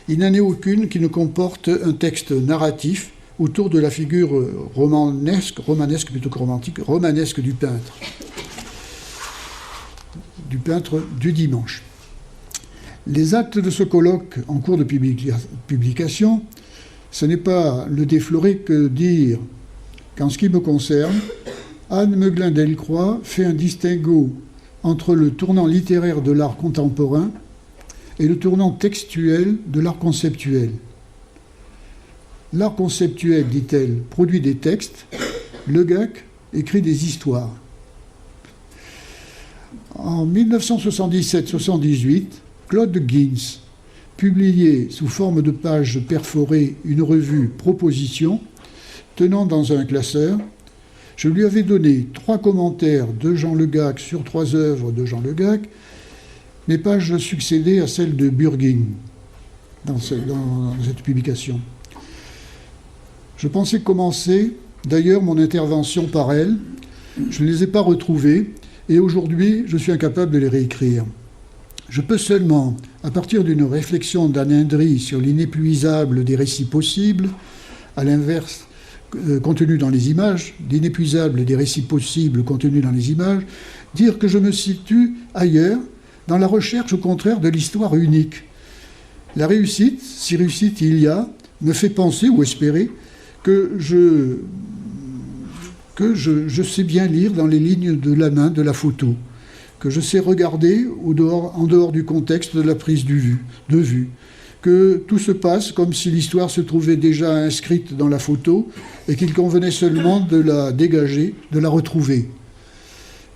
il n'en est aucune qui ne comporte un texte narratif autour de la figure romanesque plutôt que romantique, romanesque du peintre du dimanche. Les actes de ce colloque en cours de publication, ce n'est pas le déflorer que dire qu'en ce qui me concerne, Anne Meuglin-Delcroix fait un distinguo entre le tournant littéraire de l'art contemporain et le tournant textuel de l'art conceptuel. L'art conceptuel, dit-elle, produit des textes, Le Gac écrit des histoires. En 1977-78, Claude Gins publiait sous forme de pages perforées une revue Proposition, tenant dans un classeur. Je lui avais donné 3 commentaires de Jean Le Gac sur 3 œuvres de Jean Le Gac. Mes pages succédaient à celles de Burgin dans cette publication. Je pensais commencer d'ailleurs mon intervention par elles. Je ne les ai pas retrouvées et aujourd'hui je suis incapable de les réécrire. Je peux seulement, à partir d'une réflexion d'Anne Indry sur l'inépuisable des récits possibles, à l'inverse, contenu dans les images, l'inépuisable des récits possibles contenus dans les images, dire que je me situe ailleurs, dans la recherche au contraire de l'histoire unique. La réussite, si réussite il y a, me fait penser ou espérer que je sais bien lire dans les lignes de la main de la photo, que je sais regarder en dehors du contexte de la prise de vue, que tout se passe comme si l'histoire se trouvait déjà inscrite dans la photo et qu'il convenait seulement de la dégager, de la retrouver.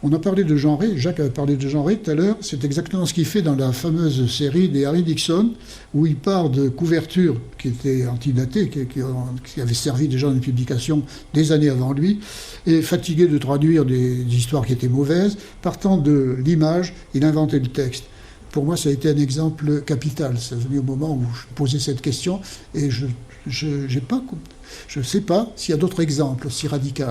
On a parlé de genre, Jacques avait parlé de genre tout à l'heure, c'est exactement ce qu'il fait dans la fameuse série des Harry Dixon, où il part de couvertures qui étaient antidatées, qui avaient servi déjà dans une publication des années avant lui, et fatigué de traduire des histoires qui étaient mauvaises, partant de l'image, il inventait le texte. Pour moi, ça a été un exemple capital. C'est venu au moment où je posais cette question, et je ne sais pas s'il y a d'autres exemples aussi radicaux.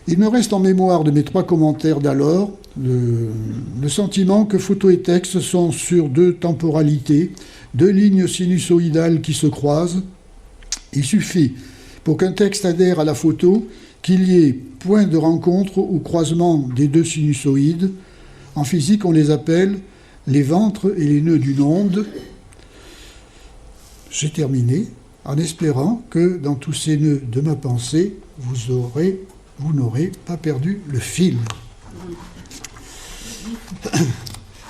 Il me reste en mémoire de mes 3 commentaires d'alors le sentiment que photo et texte sont sur 2 temporalités, 2 lignes sinusoïdales qui se croisent. Il suffit, pour qu'un texte adhère à la photo, qu'il y ait point de rencontre ou croisement des 2 sinusoïdes. En physique, on les appelle les ventres et les nœuds d'une onde. J'ai terminé en espérant que dans tous ces nœuds de ma pensée, vous n'aurez pas perdu le fil.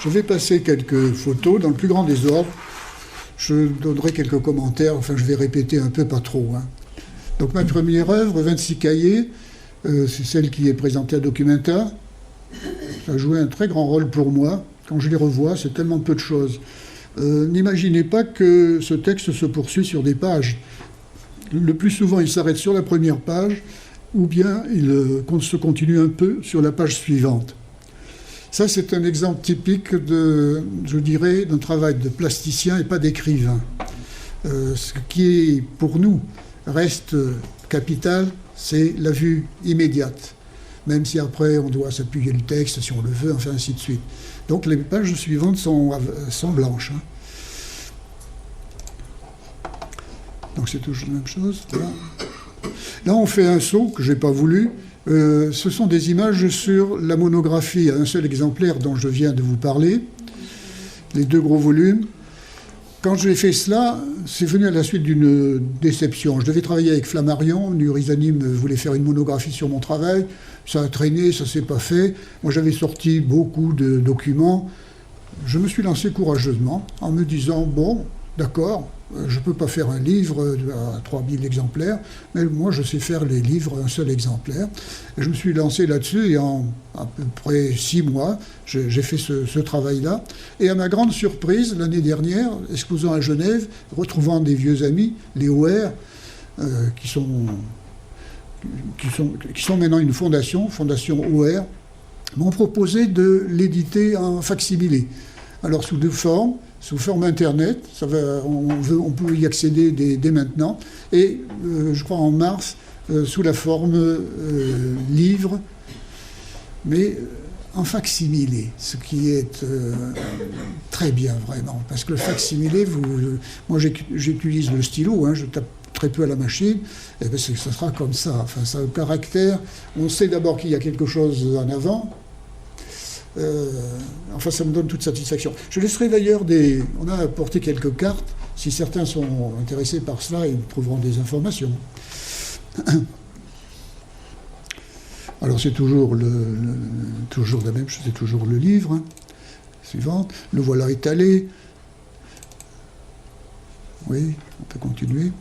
Je vais passer quelques photos dans le plus grand désordre. Je donnerai quelques commentaires, enfin je vais répéter un peu, pas trop. Donc ma première œuvre, 26 cahiers, c'est celle qui est présentée à Documenta. Ça a joué un très grand rôle pour moi. Quand je les revois, c'est tellement peu de choses. N'imaginez pas que ce texte se poursuit sur des pages. Le plus souvent, il s'arrête sur la première page, ou bien il se continue un peu sur la page suivante. Ça, c'est un exemple typique je dirais, d'un travail de plasticien et pas d'écrivain. Ce qui, pour nous, reste capital, c'est la vue immédiate. Même si après, on doit s'appuyer le texte, si on le veut, enfin, ainsi de suite. Donc, les pages suivantes sont blanches. Donc, c'est toujours la même chose. Là, on fait un saut que je n'ai pas voulu. Ce sont des images sur la monographie, un seul exemplaire dont je viens de vous parler, les 2 gros volumes. Quand j'ai fait cela, c'est venu à la suite d'une déception. Je devais travailler avec Flammarion, Nurizani voulait faire une monographie sur mon travail, ça a traîné, ça ne s'est pas fait. Moi j'avais sorti beaucoup de documents. Je me suis lancé courageusement en me disant, bon, d'accord, je ne peux pas faire un livre à 3000 exemplaires, mais moi je sais faire les livres un seul exemplaire. Et je me suis lancé là-dessus et en à peu près 6 mois, j'ai fait ce travail-là. Et à ma grande surprise, l'année dernière, exposant à Genève, retrouvant des vieux amis, les OR, qui sont maintenant une fondation OR, m'ont proposé de l'éditer en facsimilé. Alors sous 2 formes. Sous forme Internet, on peut y accéder dès maintenant, et je crois en mars, sous la forme livre, mais en facsimilé, ce qui est très bien vraiment, parce que le facsimilé, moi j'utilise le stylo, je tape très peu à la machine, et bien ça sera comme ça, enfin ça a un caractère, on sait d'abord qu'il y a quelque chose en avant. Enfin, ça me donne toute satisfaction. Je laisserai d'ailleurs on a apporté quelques cartes. Si certains sont intéressés par cela, ils trouveront des informations. Alors, c'est toujours toujours la même chose, c'est toujours le livre. Suivante. Le voilà étalé. Oui, on peut continuer.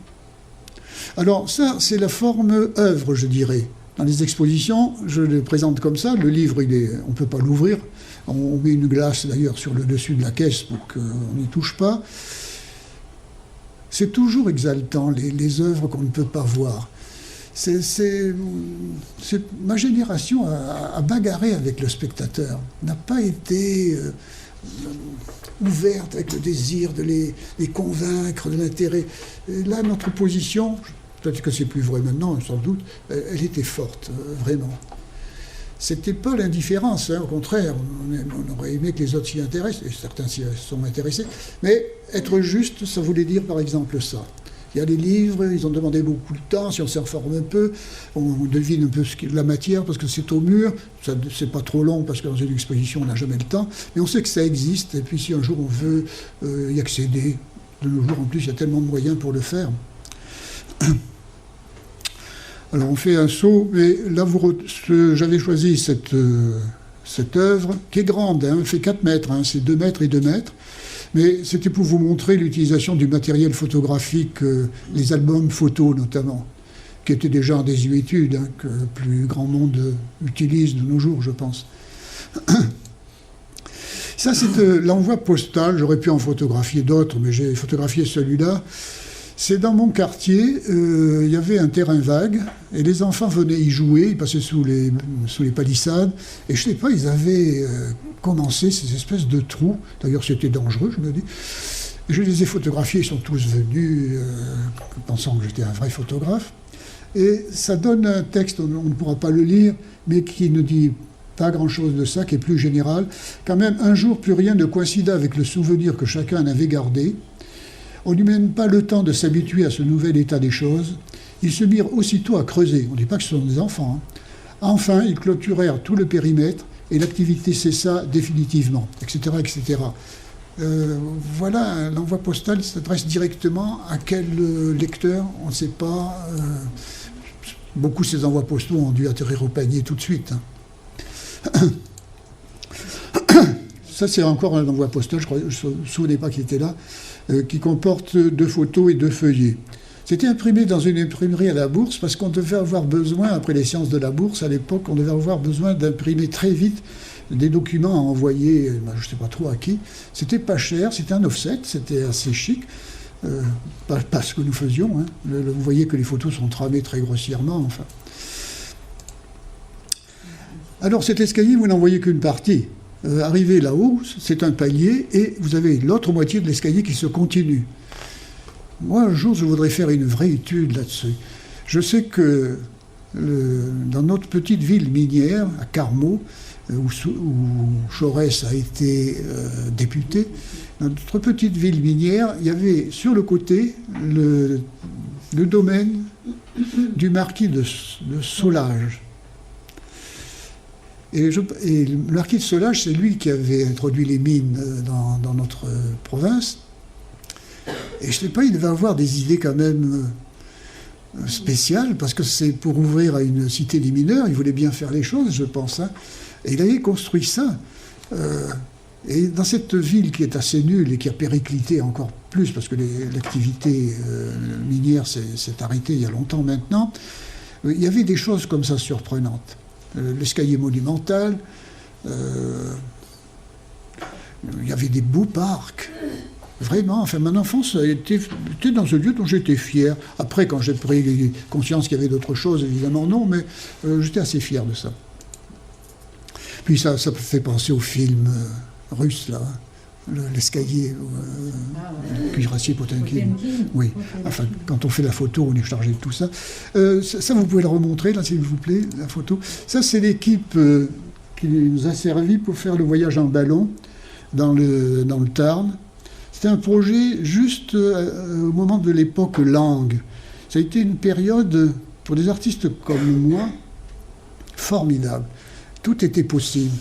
Alors, ça, c'est la forme œuvre, je dirais. Dans les expositions, je le présente comme ça. Le livre, on ne peut pas l'ouvrir. On met une glace, d'ailleurs, sur le dessus de la caisse pour qu'on n'y touche pas. C'est toujours exaltant, les œuvres qu'on ne peut pas voir. Ma génération a bagarré avec le spectateur, n'a pas été ouverte avec le désir de les convaincre de l'intérêt. Là, notre position... Peut-être que c'est plus vrai maintenant, sans doute, elle était forte, vraiment. C'était pas l'indifférence, au contraire, on aurait aimé que les autres s'y intéressent, et certains s'y sont intéressés, mais être juste, ça voulait dire par exemple ça. Il y a des livres, ils ont demandé beaucoup de temps, si on s'informe un peu, on devine un peu la matière, parce que c'est au mur, c'est pas trop long, parce que dans une exposition, on n'a jamais le temps, mais on sait que ça existe, et puis si un jour on veut y accéder, de nos jours en plus, il y a tellement de moyens pour le faire. Alors on fait un saut, mais là j'avais choisi cette œuvre, qui est grande, elle fait 4 mètres, c'est 2 mètres et 2 mètres, mais c'était pour vous montrer l'utilisation du matériel photographique, les albums photos notamment, qui étaient déjà en désuétude, que le plus grand monde utilise de nos jours, je pense. Ça, c'est l'envoi postal, j'aurais pu en photographier d'autres, mais j'ai photographié celui-là. C'est dans mon quartier, il y avait un terrain vague, et les enfants venaient y jouer, ils passaient sous les palissades, et je ne sais pas, ils avaient commencé ces espèces de trous, d'ailleurs c'était dangereux, je me dis. Je les ai photographiés, ils sont tous venus, pensant que j'étais un vrai photographe. Et ça donne un texte, on ne pourra pas le lire, mais qui ne dit pas grand-chose de ça, qui est plus général. Quand même, un jour, plus rien ne coïncida avec le souvenir que chacun en avait gardé. On n'eut même pas le temps de s'habituer à ce nouvel état des choses. Ils se mirent aussitôt à creuser. On ne dit pas que ce sont des enfants. Enfin, ils clôturèrent tout le périmètre et l'activité cessa définitivement, etc., etc. Voilà, l'envoi postal s'adresse directement à quel lecteur, on ne sait pas. Beaucoup de ces envois postaux ont dû atterrir au panier tout de suite. Ça, c'est encore un envoi postal, je ne me souvenais pas qu'il était là, qui comporte 2 photos et 2 feuillets. C'était imprimé dans une imprimerie à la Bourse parce qu'on devait avoir besoin, après les séances de la Bourse, à l'époque, on devait avoir besoin d'imprimer très vite des documents à envoyer, je ne sais pas trop à qui. C'était pas cher, c'était un offset, c'était assez chic. Pas ce que nous faisions. Hein. Vous voyez que les photos sont tramées très grossièrement. Enfin. Alors cet escalier, vous n'en voyez qu'une partie. Arrivé là-haut, c'est un palier et vous avez l'autre moitié de l'escalier qui se continue. Moi, un jour, je voudrais faire une vraie étude là-dessus. Je sais que dans notre petite ville minière, à Carmaux, où Jaurès a été député, dans notre petite ville minière, il y avait sur le côté le domaine du marquis de Solages. Et le marquis de Solages, c'est lui qui avait introduit les mines dans notre province. Et je ne sais pas, il devait avoir des idées quand même spéciales, parce que c'est pour ouvrir à une cité des mineurs, il voulait bien faire les choses, je pense. Hein. Et il avait construit ça. Et dans cette ville qui est assez nulle et qui a périclité encore plus, parce que l'activité minière s'est arrêtée il y a longtemps maintenant, il y avait des choses comme ça surprenantes. L'escalier monumental, il y avait des beaux parcs. Vraiment, enfin, mon enfance était dans un lieu dont j'étais fier. Après, quand j'ai pris conscience qu'il y avait d'autres choses, évidemment non, mais j'étais assez fier de ça. Puis ça me fait penser au film russe, là, l'escalier, Cuirassier Potemkin. Oui, enfin, quand on fait la photo, on est chargé de tout ça. Ça, vous pouvez le remontrer, là, s'il vous plaît, la photo. Ça, c'est l'équipe qui nous a servi pour faire le voyage en ballon dans le Tarn. C'était un projet juste au moment de l'époque Langue. Ça a été une période, pour des artistes comme moi, formidable. Tout était possible.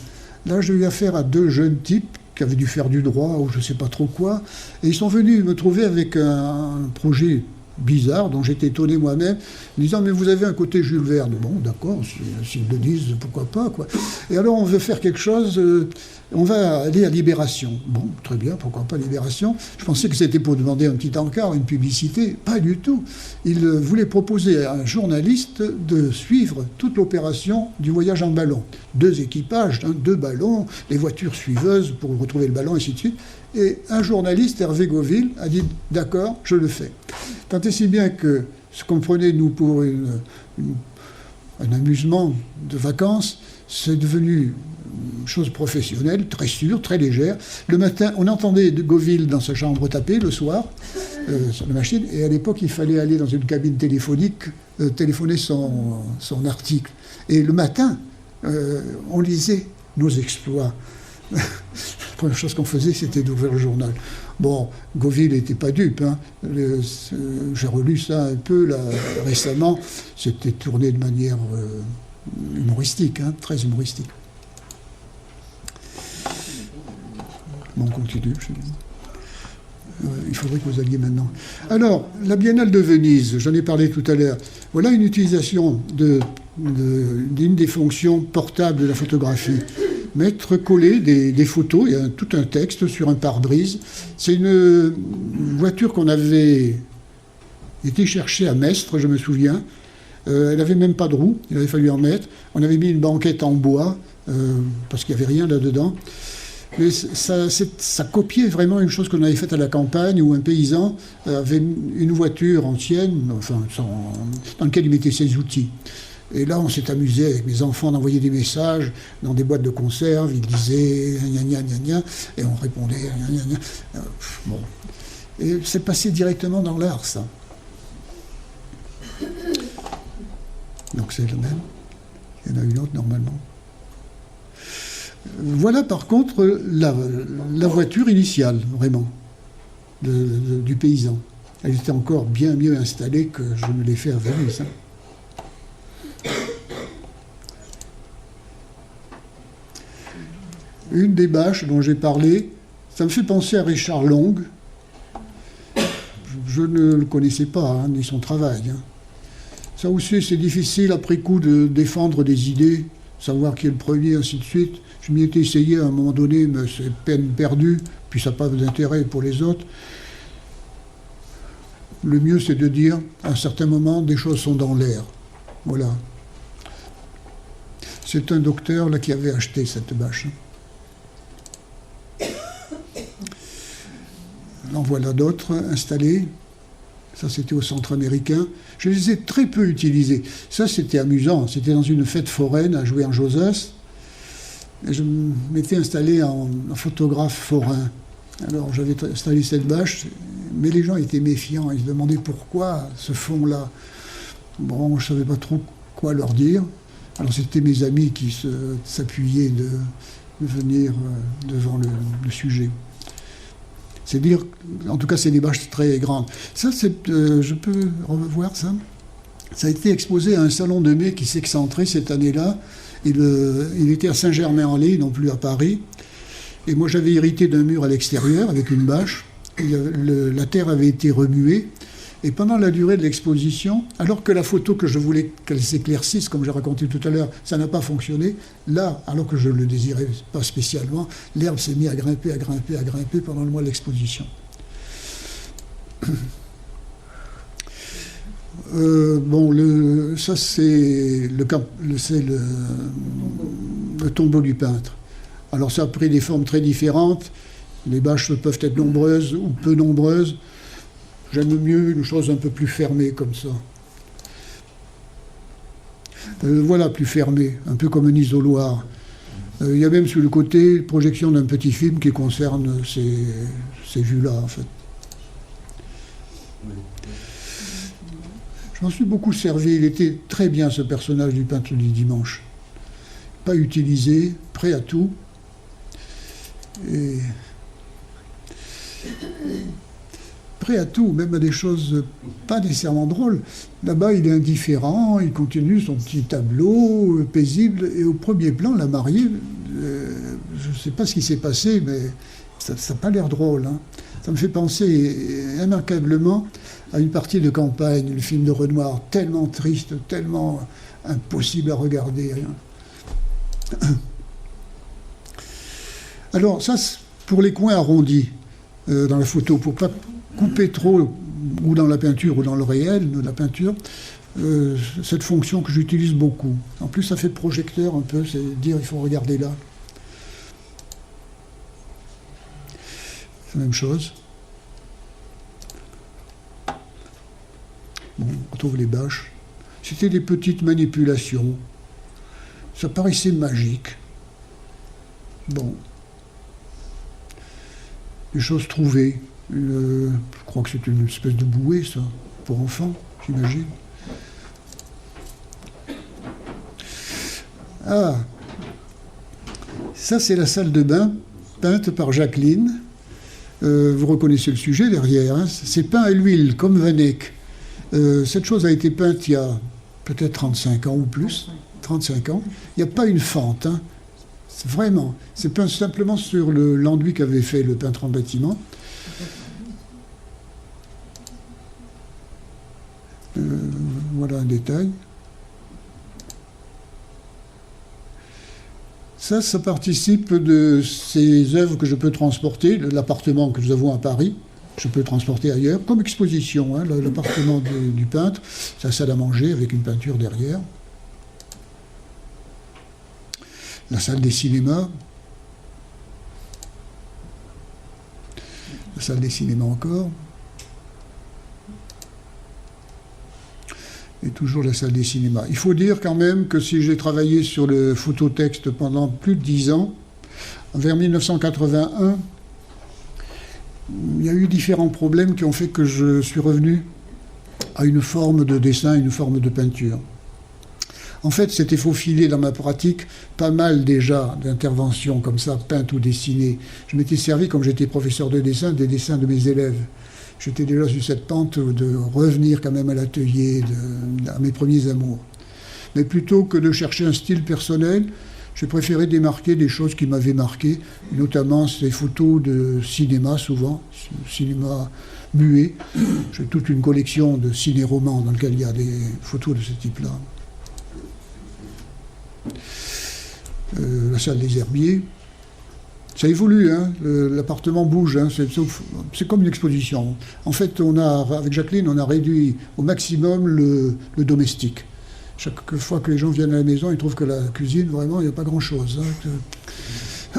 Là, j'ai eu affaire à 2 jeunes types qui avaient dû faire du droit ou je ne sais pas trop quoi. Et ils sont venus me trouver avec un projet bizarre, dont j'étais étonné moi-même, en disant « Mais vous avez un côté Jules Verne. » Bon, d'accord, s'ils le disent, pourquoi pas, quoi. Et alors, on veut faire quelque chose, on va aller à Libération. Bon, très bien, pourquoi pas Libération. Je pensais que c'était pour demander un petit encart, une publicité. Pas du tout. Ils voulaient proposer à un journaliste de suivre toute l'opération du voyage en ballon. 2 équipages, 2 ballons, les voitures suiveuses pour retrouver le ballon, ainsi de suite. Et un journaliste, Hervé Gauville, a dit « D'accord, je le fais ». Tant et si bien que ce qu'on prenait, nous, pour un amusement de vacances, c'est devenu une chose professionnelle, très sûre, très légère. Le matin, on entendait de Gauville dans sa chambre taper le soir, sur la machine, et à l'époque, il fallait aller dans une cabine téléphonique, téléphoner son article. Et le matin, on lisait nos exploits. La première chose qu'on faisait, c'était d'ouvrir le journal. Bon, Gauville n'était pas dupe. Hein. J'ai relu ça un peu là, récemment. C'était tourné de manière humoristique, hein, très humoristique. Bon, on continue. Il faudrait que vous alliez maintenant. Alors, la Biennale de Venise, j'en ai parlé tout à l'heure. Voilà une utilisation d'une des fonctions portables de la photographie. Mettre collé des photos, il y a tout un texte sur un pare-brise. C'est une voiture qu'on avait été chercher à Mestre, je me souviens. Elle n'avait même pas de roue, il avait fallu en mettre. On avait mis une banquette en bois, parce qu'il n'y avait rien là-dedans. Mais ça copiait vraiment une chose qu'on avait faite à la campagne, où un paysan avait une voiture ancienne, enfin, dans laquelle il mettait ses outils. Et là, on s'est amusé avec mes enfants d'envoyer des messages dans des boîtes de conserve. Ils disaient gna gna gna gna, et on répondait gna gna gna. Bon. Et c'est passé directement dans l'art, ça. donc c'est le même. Il y en a une autre normalement. Voilà par contre la voiture initiale, vraiment, du paysan. Elle était encore bien mieux installée que je me l'ai fait à Venise. Une des bâches dont j'ai parlé, ça me fait penser à Richard Long. Je ne le connaissais pas, ni son travail. Ça aussi, c'est difficile après coup de défendre des idées, savoir qui est le premier, ainsi de suite. Je m'y étais essayé à un moment donné, mais c'est peine perdue, puis ça n'a pas d'intérêt pour les autres. Le mieux, c'est de dire, à un certain moment, des choses sont dans l'air. Voilà. C'est un docteur là, qui avait acheté cette bâche. En voilà d'autres installés. Ça, c'était au centre américain. Je les ai très peu utilisés. Ça, c'était amusant. C'était dans une fête foraine à jouer en Josas. Et je m'étais installé en photographe forain. Alors, j'avais installé cette bâche, mais les gens étaient méfiants. Ils se demandaient pourquoi ce fond-là. Bon, je ne savais pas trop quoi leur dire. Alors, c'était mes amis qui s'appuyaient de venir devant le sujet. C'est dire, en tout cas, c'est des bâches très grandes. Ça, je peux revoir ça. Ça a été exposé à un salon de mai qui s'excentrait cette année-là. Il était à Saint-Germain-en-Laye, non plus à Paris. Et moi, j'avais hérité d'un mur à l'extérieur avec une bâche. La terre avait été remuée. Et pendant la durée de l'exposition, alors que la photo que je voulais qu'elle s'éclaircisse, comme j'ai raconté tout à l'heure, ça n'a pas fonctionné, là, alors que je ne le désirais pas spécialement, l'herbe s'est mise à grimper, à grimper, à grimper pendant le mois de l'exposition. Ça c'est le tombeau du peintre. Alors ça a pris des formes très différentes. Les bâches peuvent être nombreuses ou peu nombreuses. J'aime mieux une chose un peu plus fermée comme ça. Voilà, plus fermée, un peu comme un isoloir. Il y a même sur le côté projection d'un petit film qui concerne ces vues-là, en fait. Je m'en suis beaucoup servi. Il était très bien, ce personnage du peintre du dimanche. Pas utilisé, prêt à tout. Et prêt à tout, même à des choses pas nécessairement drôles. Là-bas, il est indifférent, il continue son petit tableau paisible, et au premier plan, la mariée, je ne sais pas ce qui s'est passé, mais ça n'a pas l'air drôle. Hein. Ça me fait penser immanquablement à une partie de campagne, le film de Renoir, tellement triste, tellement impossible à regarder. Hein. Alors, ça, pour les coins arrondis dans la photo, pour pas couper trop, ou dans la peinture, ou dans le réel de la peinture, cette fonction que j'utilise beaucoup. En plus, ça fait projecteur un peu, c'est dire il faut regarder là. C'est la même chose. Bon, on retrouve les bâches. C'était des petites manipulations. Ça paraissait magique. Bon. Des choses trouvées. Je crois que c'est une espèce de bouée, ça, pour enfants, j'imagine. Ah, ça c'est la salle de bain, peinte par Jacqueline. Vous reconnaissez le sujet derrière, hein. C'est peint à l'huile, comme Van Eyck. Cette chose a été peinte il y a peut-être 35 ans ou plus, 35 ans. Il n'y a pas une fente, hein. Vraiment. C'est peint simplement sur l'enduit qu'avait fait le peintre en bâtiment. Voilà un détail. Ça participe de ces œuvres que je peux transporter, l'appartement que nous avons à Paris, je peux transporter ailleurs, comme exposition, hein, l'appartement du peintre, sa salle à manger avec une peinture derrière. La salle des cinémas. La salle des cinémas encore. Et toujours la salle des cinémas. Il faut dire quand même que si j'ai travaillé sur le phototexte pendant plus de 10 ans, vers 1981, il y a eu différents problèmes qui ont fait que je suis revenu à une forme de dessin, une forme de peinture. En fait, c'était faufilé dans ma pratique pas mal déjà d'interventions comme ça, peintes ou dessinées. Je m'étais servi, comme j'étais professeur de dessin, des dessins de mes élèves. J'étais déjà sur cette pente de revenir quand même à l'atelier, à mes premiers amours. Mais plutôt que de chercher un style personnel, j'ai préféré démarquer des choses qui m'avaient marqué, notamment ces photos de cinéma, souvent, cinéma muet. J'ai toute une collection de ciné-romans dans lequel il y a des photos de ce type-là. La salle des Herbiers. Ça évolue, hein, l'appartement bouge, hein, c'est comme une exposition. En fait, avec Jacqueline, on a réduit au maximum le domestique. Chaque fois que les gens viennent à la maison, ils trouvent que la cuisine, vraiment, il n'y a pas grand-chose.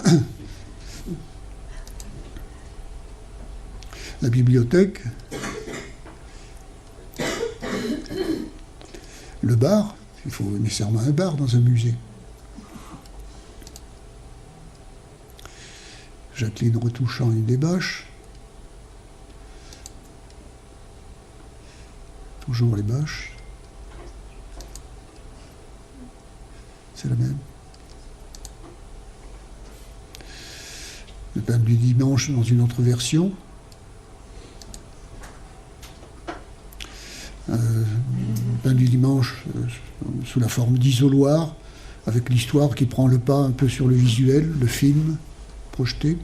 Hein. La bibliothèque. Le bar. Il faut nécessairement un bar dans un musée. Jacqueline retouchant une des bâches. Toujours les bâches. C'est la même. Le pain du dimanche dans une autre version. Le pain du dimanche sous la forme d'isoloir, avec l'histoire qui prend le pas un peu sur le visuel, le film projeté.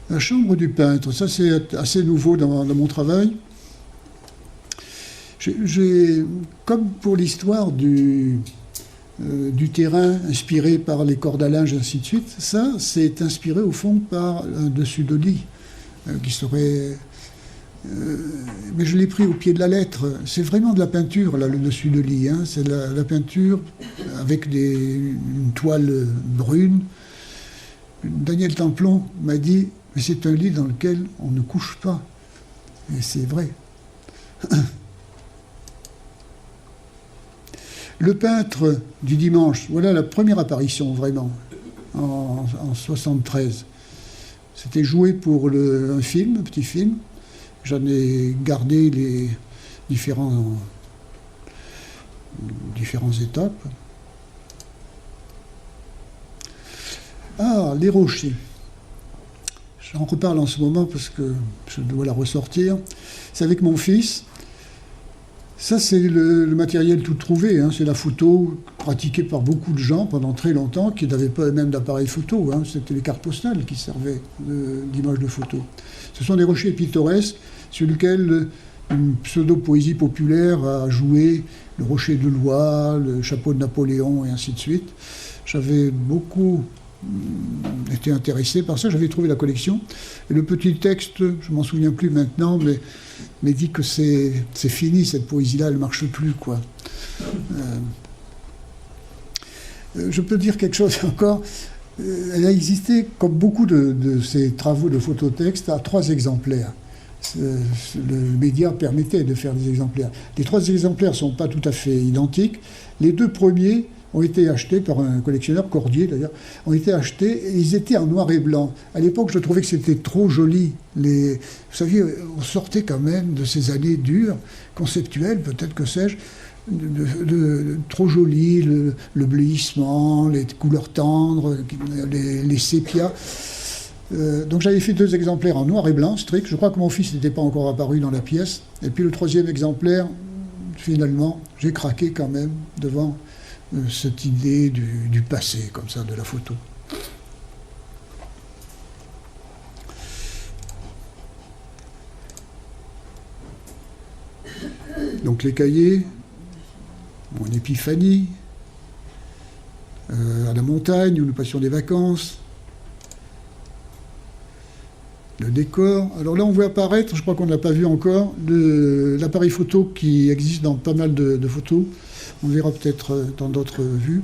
La chambre du peintre, ça c'est assez nouveau dans mon travail. Comme pour l'histoire du terrain inspiré par les cordes à linge, ainsi de suite, ça c'est inspiré au fond par un dessus de lit qui serait... mais je l'ai pris au pied de la lettre. C'est vraiment de la peinture, là, le dessus de lit. Hein. C'est la peinture avec une toile brune. Daniel Templon m'a dit, mais c'est un lit dans lequel on ne couche pas. Et c'est vrai. Le peintre du dimanche, voilà la première apparition, vraiment, en 1973. C'était joué pour un film, un petit film. J'en ai gardé les différentes étapes. Ah, les rochers. J'en reparle en ce moment parce que je dois la ressortir. C'est avec mon fils. Ça, c'est le matériel tout trouvé. Hein. C'est la photo pratiquée par beaucoup de gens pendant très longtemps qui n'avaient pas même d'appareil photo. Hein. C'était les cartes postales qui servaient d'image de photo. Ce sont des rochers pittoresques sur lesquels une pseudo-poésie populaire a joué, le rocher de Loire, le chapeau de Napoléon et ainsi de suite. J'avais beaucoup été intéressé par ça, j'avais trouvé la collection. Et le petit texte, je m'en souviens plus maintenant, mais dit que c'est fini, cette poésie-là, elle ne marche plus, quoi. Je peux dire quelque chose encore. Elle a existé, comme beaucoup de ces travaux de phototexte, à 3 exemplaires. Le média permettait de faire des exemplaires. Les 3 exemplaires ne sont pas tout à fait identiques. Les 2 premiers ont été achetés par un collectionneur, Cordier d'ailleurs, ont été achetés et ils étaient en noir et blanc. À l'époque, je trouvais que c'était trop joli. Vous saviez, on sortait quand même de ces années dures, conceptuelles, peut-être que sais-je, trop joli, le bleuissement, les couleurs tendres, les sépias. Donc j'avais fait 2 exemplaires en noir et blanc, strict. Je crois que mon fils n'était pas encore apparu dans la pièce. Et puis le 3e exemplaire, finalement, j'ai craqué quand même devant cette idée du passé, comme ça, de la photo. Donc les cahiers, mon épiphanie, à la montagne où nous passions des vacances, le décor. Alors là, on voit apparaître, je crois qu'on ne l'a pas vu encore, l'appareil photo qui existe dans pas mal de photos. On verra peut-être dans d'autres vues.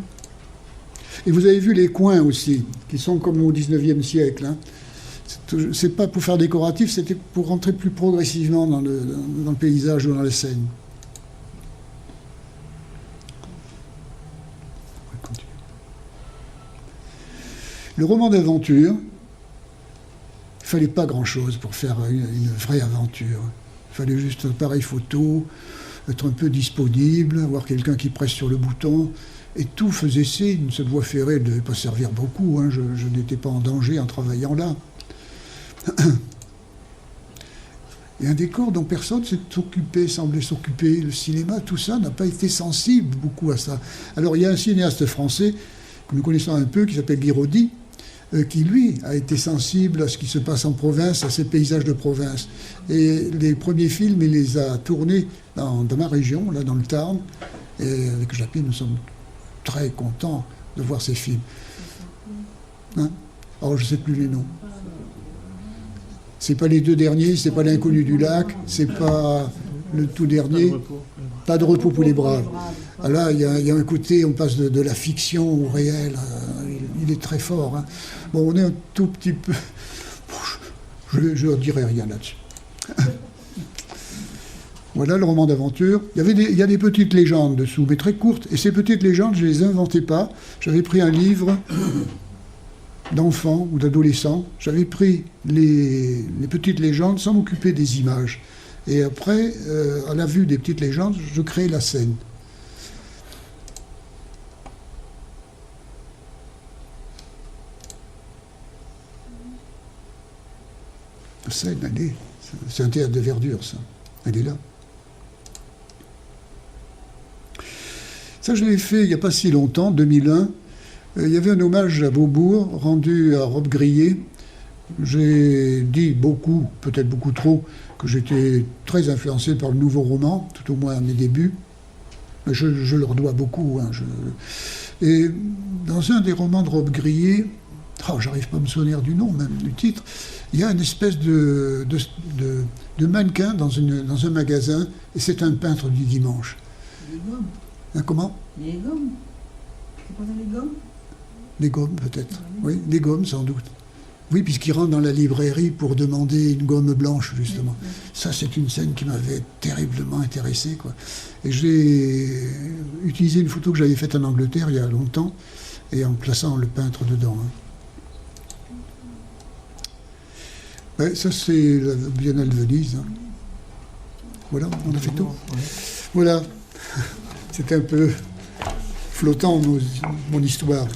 Et vous avez vu les coins aussi, qui sont comme au XIXe siècle. Hein. C'est pas pour faire décoratif, c'était pour rentrer plus progressivement dans le paysage ou dans la scène. Le roman d'aventure, il ne fallait pas grand-chose pour faire une vraie aventure. Il fallait juste un appareil photo, être un peu disponible, avoir quelqu'un qui presse sur le bouton. Et tout faisait signe. Cette voie ferrée ne devait pas servir beaucoup. Hein. Je n'étais pas en danger en travaillant là. Et un décor dont personne semblait s'occuper. Le cinéma, tout ça, n'a pas été sensible beaucoup à ça. Alors il y a un cinéaste français que nous connaissons un peu, qui s'appelle Guiraudy, qui lui a été sensible à ce qui se passe en province, à ces paysages de province. Et les premiers films, il les a tournés dans ma région, là dans le Tarn. Et avec Japy, nous sommes très contents de voir ces films. Hein? Alors je ne sais plus les noms. C'est pas les deux derniers, c'est pas l'Inconnu du lac, c'est pas le tout dernier. Pas de repos pour les braves. Ah là, il y a un côté, on passe de la fiction au réel. Il est très fort. Hein. Bon, on est un tout petit peu. Je ne dirai rien là-dessus. Voilà le roman d'aventure. Il y a des petites légendes dessous, mais très courtes. Et ces petites légendes, je ne les inventais pas. J'avais pris un livre d'enfants ou d'adolescents. J'avais pris les petites légendes sans m'occuper des images. Et après, à la vue des petites légendes, je crée la scène. La scène, c'est un théâtre de verdure, ça. Elle est là. Ça, je l'ai fait il n'y a pas si longtemps, 2001. Il y avait un hommage à Beaubourg, rendu à Robe Grillée. J'ai dit beaucoup, peut-être beaucoup trop, que j'étais très influencé par le nouveau roman, tout au moins à mes débuts. Mais je leur dois beaucoup. Hein, Et dans un des romans de Robe Grillée, j'arrive pas à me souvenir du nom, même du titre, il y a une espèce de mannequin dans un magasin, et c'est un peintre du dimanche. Les gommes. Hein, comment ? Les gommes. C'est pas dans les gommes ? Les gommes, peut-être. Oui, les gommes, sans doute. Oui, puisqu'il rentre dans la librairie pour demander une gomme blanche, justement. Oui. Ça, c'est une scène qui m'avait terriblement intéressé, quoi. Et j'ai utilisé une photo que j'avais faite en Angleterre il y a longtemps, et en plaçant le peintre dedans. Hein. Ouais, ça, c'est la Biennale de Venise. Hein. Voilà, on a fait tout. Voilà. C'était un peu flottant, mon histoire.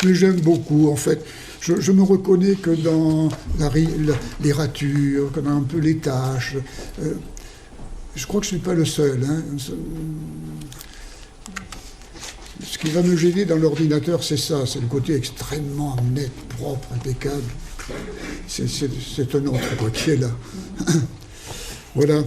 Mais j'aime beaucoup, en fait. Je me reconnais que dans les ratures, que dans un peu les tâches. Je crois que je ne suis pas le seul. Hein. Ce qui va me gêner dans l'ordinateur, c'est ça. C'est le côté extrêmement net, propre, impeccable. C'est un autre, quoi, qui est là. Voilà.